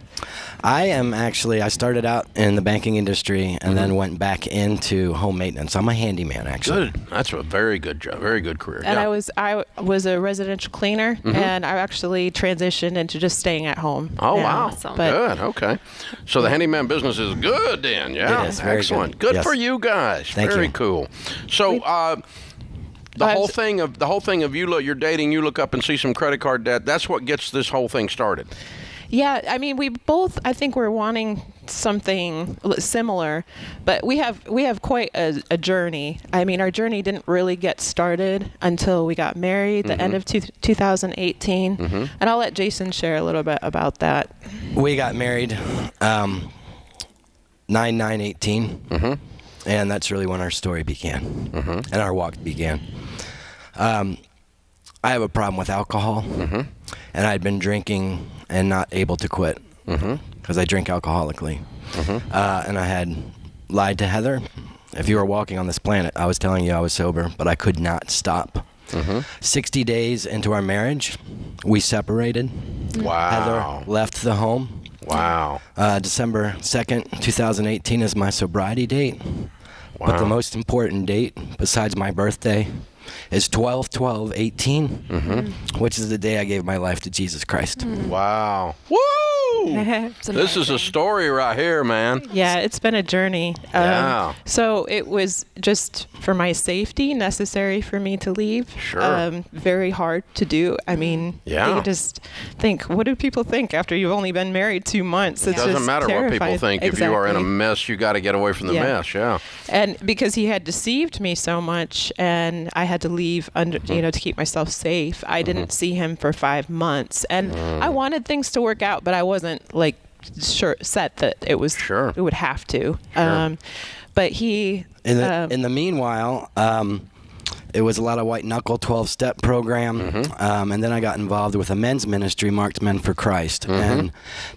I started out in the banking industry and then went back into home maintenance. I'm a handyman, actually. Good. That's a very good job. Very good career. And I was a residential cleaner, and I actually transitioned into just staying at home. Oh, now. wow. Awesome. Good. Okay. So the handyman business is good then. Yeah. It is. Very excellent. good. Good for you guys. Thank very you. cool. So the whole thing of you're dating, you look up and see some credit card debt. That's what gets this whole thing started. Yeah, I mean, we both, I think we're wanting something similar, but we have quite a journey. I mean, our journey didn't really get started until we got married, the end of 2018, and I'll let Jason share a little bit about that. We got married 9/9/18, and that's really when our story began, and our walk began. I have a problem with alcohol, and I'd been drinking and not able to quit because I drink alcoholically. And I had lied to Heather If you were walking on this planet, I was telling you I was sober, but I could not stop. 60 days into our marriage, we separated. Wow. Heather left the home. Wow. December 2nd, 2018 is my sobriety date. Wow. But the most important date, besides my birthday, is 12/12/18, which is the day I gave my life to Jesus Christ. Wow. Woo! This is a story right here, man. Yeah, it's been a journey. Yeah. So it was just for my safety necessary for me to leave. Sure. Very hard to do. I mean, Yeah. you just think, what do people think after you've only been married 2 months? It doesn't matter what people terrifying. think. If you are in a mess, you got to get away from the mess. Yeah. And because he had deceived me so much, and I had to leave under, to keep myself safe. I didn't see him for 5 months, and I wanted things to work out, but I wasn't like set that it was it would have to. But he in the meanwhile, it was a lot of white knuckle 12-step program, and then I got involved with a men's ministry, Marked Men for Christ, and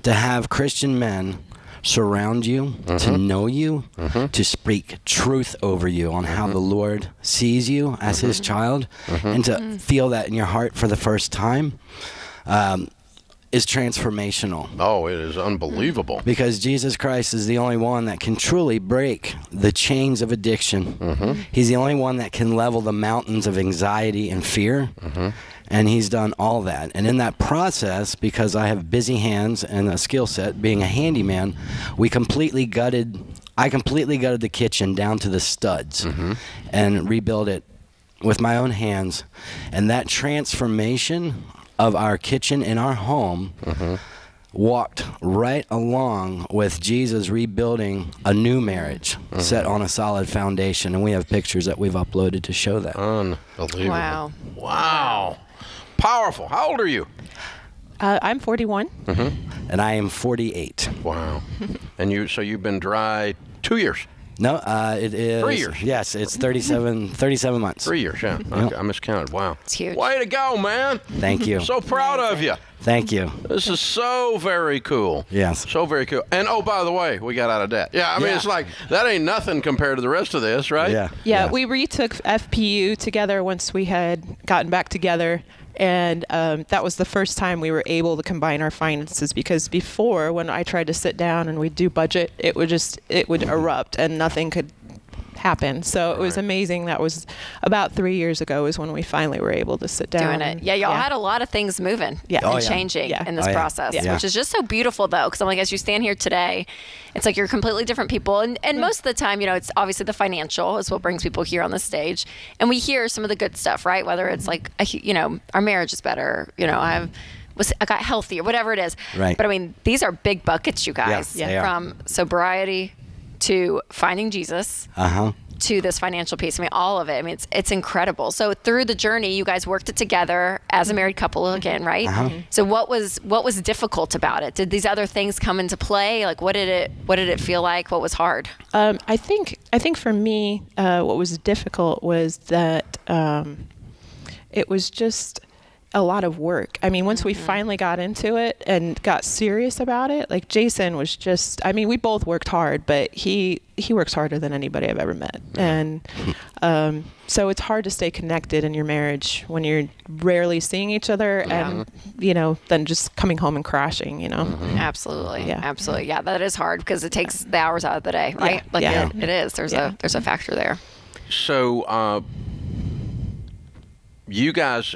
to have Christian men surround you, to know you, to speak truth over you on how the Lord sees you as his child, and to feel that in your heart for the first time, is transformational. Oh, it is unbelievable. Because Jesus Christ is the only one that can truly break the chains of addiction. He's the only one that can level the mountains of anxiety and fear. And he's done all that. And in that process, because I have busy hands and a skill set, being a handyman, I completely gutted the kitchen down to the studs and rebuilt it with my own hands. And that transformation of our kitchen in our home walked right along with Jesus rebuilding a new marriage set on a solid foundation. And we have pictures that we've uploaded to show that. Unbelievable. Wow. Wow. Powerful. How old are you? I'm 41. And I am 48. Wow. And you've been dry 2 years? No, it is 3 years. Yes, it's 37 months. 3 years, yeah. Yep. I miscounted. Wow. It's huge. Way to go, man. Thank you. So proud of you. Thank you. This is so very cool. Yes. So very cool. And oh, by the way, we got out of debt. Yeah, I mean, it's like, that ain't nothing compared to the rest of this, right? Yeah, we retook FPU together once we had gotten back together. And that was the first time we were able to combine our finances, because before, when I tried to sit down and we'd do budget, it would erupt and nothing could happen. So it was amazing. That was about 3 years ago is when we finally were able to sit down. Doing it. Yeah, y'all had a lot of things moving and changing in this process, which is just so beautiful, though, because I'm like, as you stand here today, it's like you're completely different people. And most of the time, it's obviously the financial is what brings people here on the stage. And we hear some of the good stuff, right? Whether it's like, our marriage is better, I got healthy or whatever it is. Right. But I mean, these are big buckets, you guys. Yeah, they are. From sobriety to finding Jesus. To this financial piece. I mean, all of it. I mean, it's incredible. So through the journey, you guys worked it together as a married couple again, right? So what was difficult about it? Did these other things come into play? Like, what did it feel like? What was hard? I think for me, what was difficult was that it was just a lot of work. I mean, once we finally got into it and got serious about it, like Jason was just, I mean, we both worked hard, but he works harder than anybody I've ever met. And so it's hard to stay connected in your marriage when you're rarely seeing each other and, then just coming home and crashing, Absolutely. Yeah. Absolutely. Yeah, that is hard because it takes the hours out of the day, right? It is. There's a factor there. So, you guys,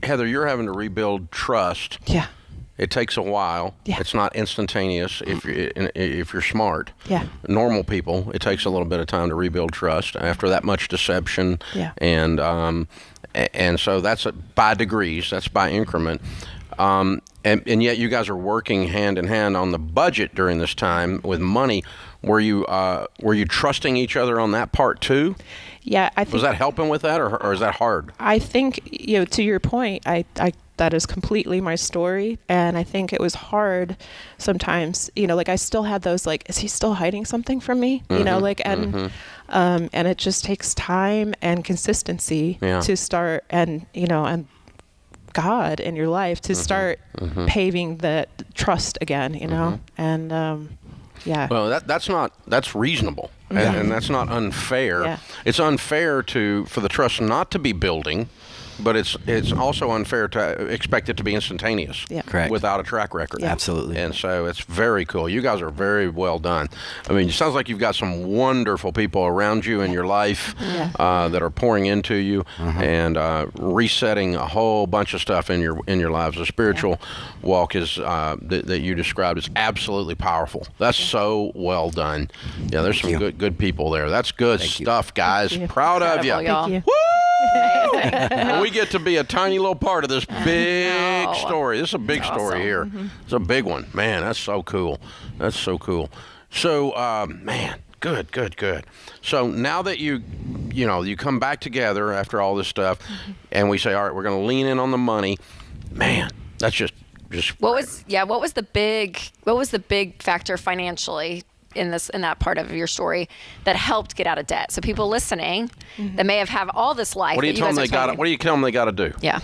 Heather, you're having to rebuild trust. Yeah. It takes a while. Yeah. It's not instantaneous if you're smart. Yeah. Normal people, it takes a little bit of time to rebuild trust after that much deception. Yeah. And so that's by degrees. That's by increment. And yet you guys are working hand in hand on the budget during this time with money. Were you trusting each other on that part too? Yeah, I think. Was that helping with that, or is that hard? I think, to your point, I that is completely my story, and I think it was hard sometimes. Like I still had those, like, is he still hiding something from me? And it just takes time and consistency to start, and and God in your life to start paving the trust again, and Yeah. Well, that's reasonable, and that's not unfair. Yeah. It's unfair for the trust not to be building, but it's also unfair to expect it to be instantaneous. Yeah. Correct. Without a track record. Yeah. Absolutely. And so it's very cool. You guys are very well done. I mean, it sounds like you've got some wonderful people around you in your life that are pouring into you and resetting a whole bunch of stuff in your lives. The spiritual walk is that you described is absolutely powerful. That's so well done. Yeah, there's some good people there. That's good stuff, guys. Proud of you. Y'all. Thank you. And we get to be a tiny little part of this big story. This is a big story here. It's a big one. Man, that's so cool. That's so cool. So, man, good. So now that you come back together after all this stuff, and we say, all right, we're going to lean in on the money. Man, that's just. What was the big factor financially in that part of your story that helped get out of debt? So people listening that may have all this life. What do you tell them they got? What do you tell them they got to do? Yeah.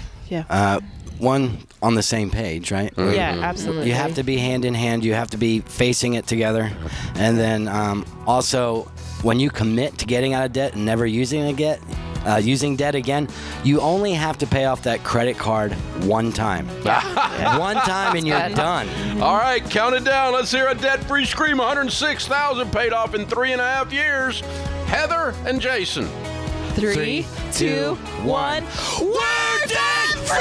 One, on the same page, right? Yeah, absolutely. You have to be hand in hand. You have to be facing it together. And then also, when you commit to getting out of debt and never using debt again, you only have to pay off that credit card one time. One time and you're done. All right, count it down. Let's hear a debt-free scream. $106,000 paid off in 3.5 years. Heather and Jason. 3, 2, 1. We're debt-free!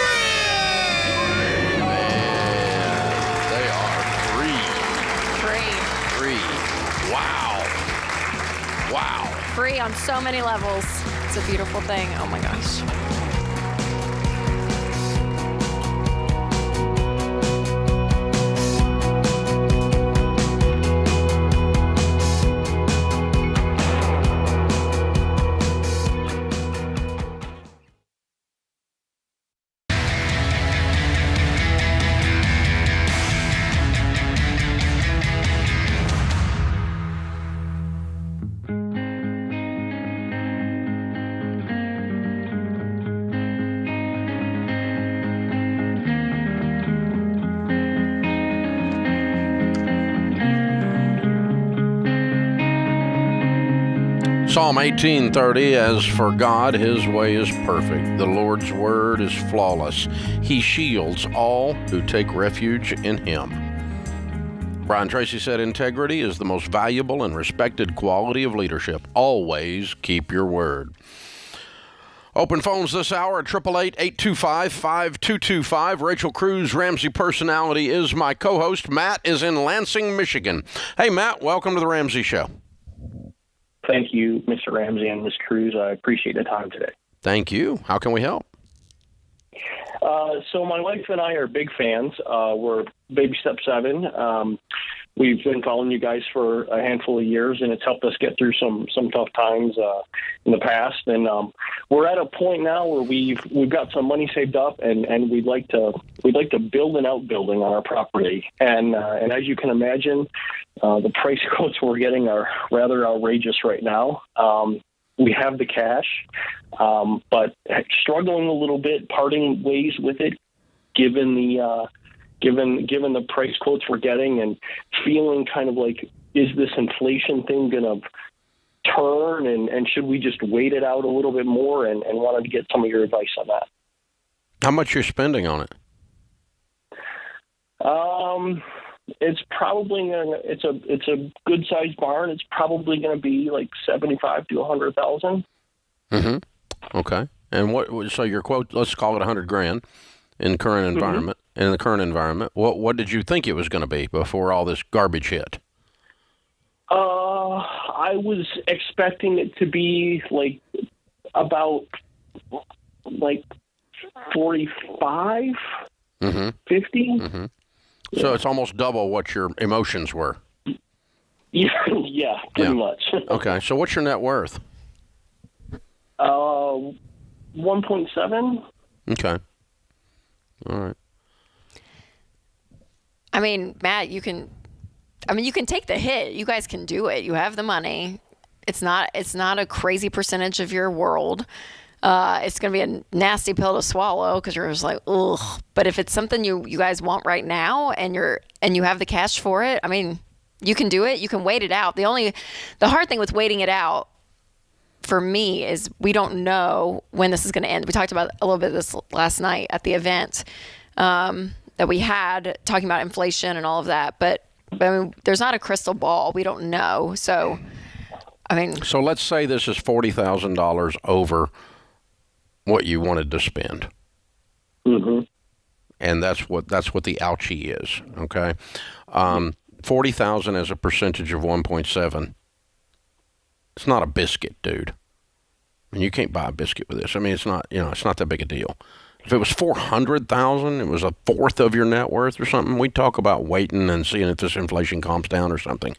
They are free. Wow. Free on so many levels. It's a beautiful thing. Oh my gosh. Psalm 18:30, as for God, his way is perfect. The Lord's word is flawless. He shields all who take refuge in him. Brian Tracy said, integrity is the most valuable and respected quality of leadership. Always keep your word. Open phones this hour at 888-825-5225. Rachel Cruz, Ramsey Personality, is my co-host. Matt is in Lansing, Michigan. Hey, Matt, welcome to the Ramsey Show. Thank you, Mr. Ramsey and Ms. Cruz. I appreciate the time today. Thank you. How can we help? So my wife and I are big fans. We're baby step 7. We've been following you guys for a handful of years, and it's helped us get through some tough times in the past. And we're at a point now where we've got some money saved up, and we'd like to build an outbuilding on our property. And as you can imagine, the price quotes we're getting are rather outrageous right now. We have the cash, but struggling a little bit, parting ways with it, given the price quotes we're getting, and feeling kind of like, is this inflation thing going to turn, and should we just wait it out a little bit more, and wanted to get some of your advice on that. How much you're spending on it? It's probably it's a good sized barn. It's probably going to be like $75,000 to $100,000. Okay. And so your quote, let's call it $100,000 in current environment. In the current environment, what did you think it was going to be before all this garbage hit? I was expecting it to be about 45, 50. So it's almost double what your emotions were. Yeah, pretty much. Okay, so what's your net worth? 1.7. Okay. All right. I mean, Matt, you can take the hit. You guys can do it. You have the money. It's not a crazy percentage of your world. It's going to be a nasty pill to swallow because you're just like, ugh. But if it's something you guys want right now and you have the cash for it, I mean, You can do it. You can wait it out. The hard thing with waiting it out for me is we don't know when this is going to end. We talked about a little bit of this last night at the event that we had, talking about inflation and all of that. But I mean, there's not a crystal ball. We don't know. So, I mean. So let's say this is $40,000 over what you wanted to spend. Mm-hmm. And that's what the ouchie is. Okay. 40,000 as a percentage of 1.7. It's not a biscuit, dude. I mean, you can't buy a biscuit with this. I mean, it's not that big a deal. If it was 400,000, it was a fourth of your net worth or something, we'd talk about waiting and seeing if this inflation calms down or something.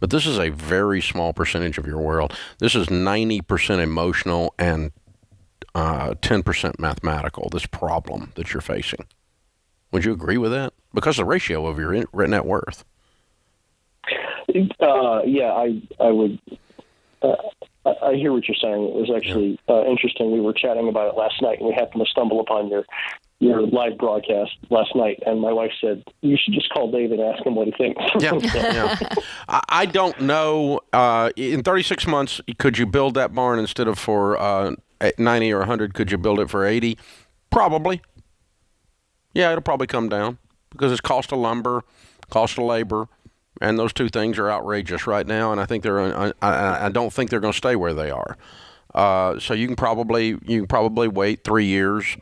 But this is a very small percentage of your world. This is 90% emotional and 10% mathematical, this problem that you're facing. Would you agree with that? Because the ratio of your net worth. Yeah, I would. I hear what you're saying. It was actually interesting. We were chatting about it last night, and we happened to stumble upon your live broadcast last night. And my wife said, "You should just call Dave and ask him what he thinks." Yeah. I don't know. In 36 months, could you build that barn instead of for 90 or 100? Could you build it for 80? Probably. Yeah, it'll probably come down because it's cost of lumber, cost of labor. And those two things are outrageous right now, and I think I don't think they're going to stay where they are. So you can probably wait 3 years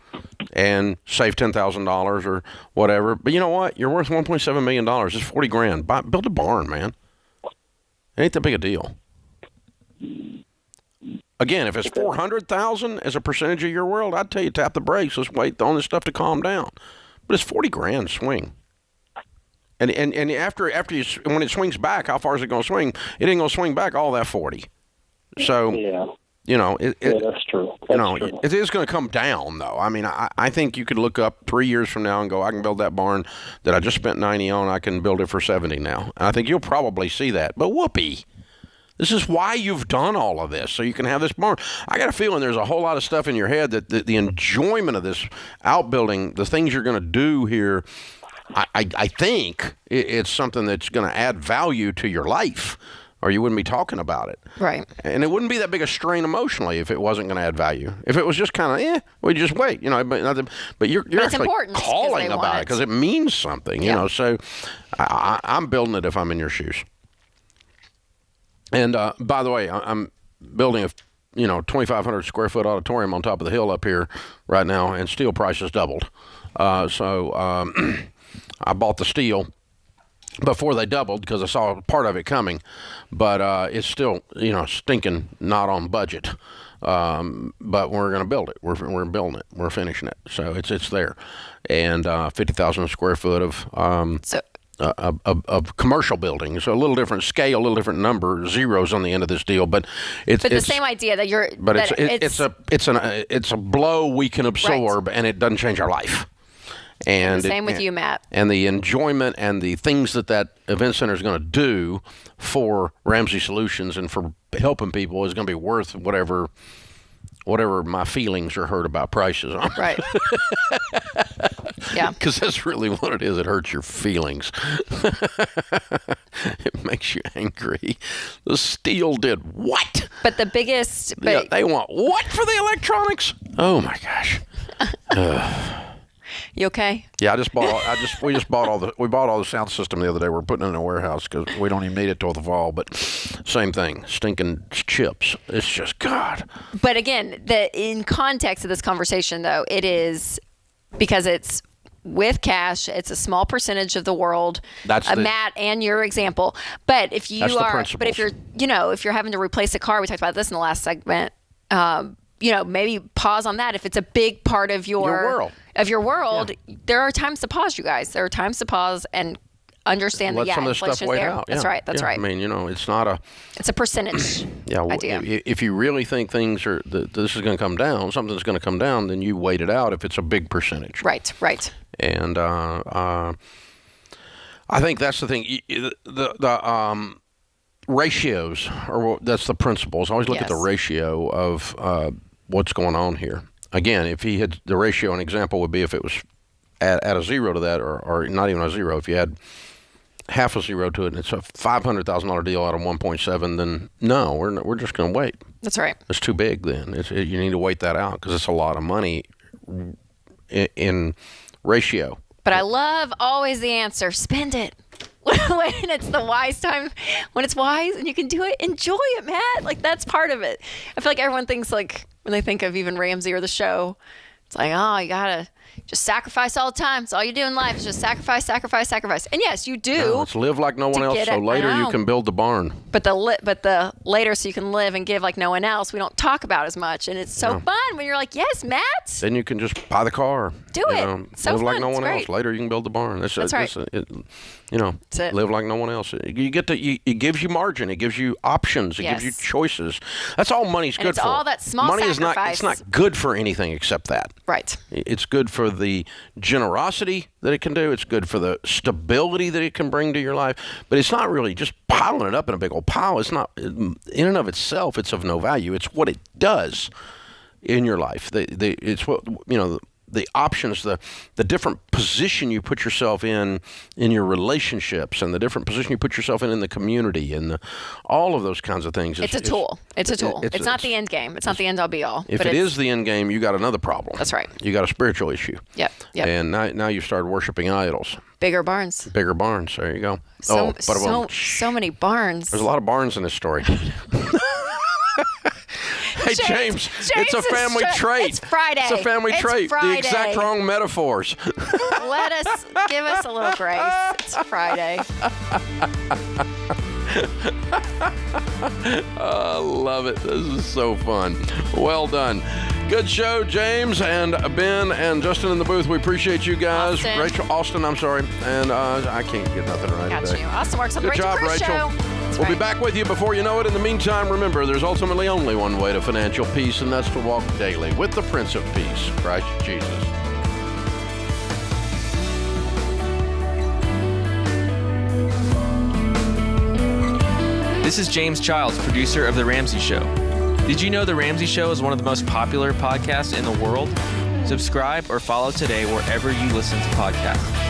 and save $10,000 or whatever. But you know what? You're worth $1.7 million. It's $40,000. Build a barn, man. It ain't that big a deal. Again, if it's 400,000 as a percentage of your world, I'd tell you tap the brakes. Let's wait on this stuff to calm down. But it's $40,000 swing. And after you, when it swings back, how far is it going to swing? It ain't going to swing back all that 40. So, that's true. True. It is going to come down, though. I mean, I think you could look up 3 years from now and go, I can build that barn that I just spent 90 on. I can build it for 70 now. And I think you'll probably see that. But whoopee. This is why you've done all of this, so you can have this barn. I got a feeling there's a whole lot of stuff in your head that the enjoyment of this outbuilding, the things you're going to do here, I think it's something that's going to add value to your life, or you wouldn't be talking about it. Right. And it wouldn't be that big a strain emotionally if it wasn't going to add value. If it was just kind of, we just wait, but you're actually calling about it because it means something, you know. So I'm building it if I'm in your shoes. And by the way, I'm building a 2,500 square foot auditorium on top of the hill up here right now, and steel prices doubled. So I bought the steel before they doubled because I saw part of it coming, but it's still stinking not on budget. But we're going to build it. We're building it. We're finishing it. So it's there, and 50,000 square foot of commercial buildings, so a little different scale, a little different number, zeros on the end of this deal, but it's the same idea that you're. But it's a blow we can absorb, and it doesn't change our life. And same with you, Matt. And the enjoyment and the things that event center is going to do for Ramsey Solutions and for helping people is going to be worth whatever my feelings are hurt about prices on. Right. Yeah. Because that's really what it is. It hurts your feelings. It makes you angry. The steel did what? But the biggest... they want what for the electronics? Oh, my gosh. You okay? Yeah, we bought all the sound system the other day. We're putting it in a warehouse because we don't even need it till the fall. But same thing, stinking chips. It's just God. But again, in context of this conversation, though, it is because it's with cash. It's a small percentage of the world. That's Matt and your example. But if you if you're having to replace a car, we talked about this in the last segment. Maybe pause on that. If it's a big part of your world, there are times to pause, you guys. There are times to pause and understand that some of this stuff wait out. That's right. That's right. I mean, it's not a. It's a percentage. Idea. If you really think things are this is going to come down, something's going to come down, then you wait it out. If it's a big percentage. Right. And I think that's the thing. The ratios, that's the principles. Always look at the ratio of what's going on here. Again, if he had the ratio, an example would be if it was at a zero to that, or not even a zero. If you had half a zero to it, and it's a $500,000 deal out of 1.7, then no, we're just going to wait. That's right. It's too big then. You need to wait that out because it's a lot of money in ratio. But I love always the answer, spend it. When it's the wise time, when it's wise and you can do it, enjoy it, Matt. Like, that's part of it. I feel like everyone thinks, like, when they think of even Ramsey or the show, it's like, oh, you gotta just sacrifice all the time. It's all you do in life is just sacrifice, sacrifice, sacrifice. And yes, you do. No, it's live like no one else, so later you can build the barn. But the later so you can live and give like no one else, we don't talk about as much. And it's so fun when you're like, yes, Matt. Then you can just buy the car. Do it. So live fun. like no one It's else. Later you can build the barn. That's right. Live like no one else. You get to. It gives you margin. It gives you options. It gives you choices. That's all money's good it's for. all that small money sacrifice. is not. It's not good for anything except that. Right. It's good for the generosity that it can do. It's good for the stability that it can bring to your life. But it's not really just piling it up in a big old pile. It's not in and of itself. It's of no value. It's what it does in your life. It's what the options, the different position you put yourself in your relationships, and the different position you put yourself in the community, and all of those kinds of things. It's a tool. It's a tool. It's not the end game. It's not the end all be all. If it is the end game, you got another problem. That's right. You got a spiritual issue. Yep. And now you started worshiping idols. Bigger barns. Bigger barns. There you go. So many barns. There's a lot of barns in this story. Hey, James, it's a family trait. It's Friday. It's a family trait. Friday. The exact wrong metaphors. Give us a little grace. It's Friday. I love it. This is so fun. Well done. Good show, James and Ben and Justin in the booth. We appreciate you guys. Austin, I'm sorry. And I can't get nothing right Got today. you. Austin works on the Good job, Rachel. Rachel. We'll be back with you before you know it. In the meantime, remember, there's ultimately only one way to financial peace, and that's to walk daily with the Prince of Peace, Christ Jesus. This is James Childs, producer of The Ramsey Show. Did you know The Ramsey Show is one of the most popular podcasts in the world? Subscribe or follow today wherever you listen to podcasts.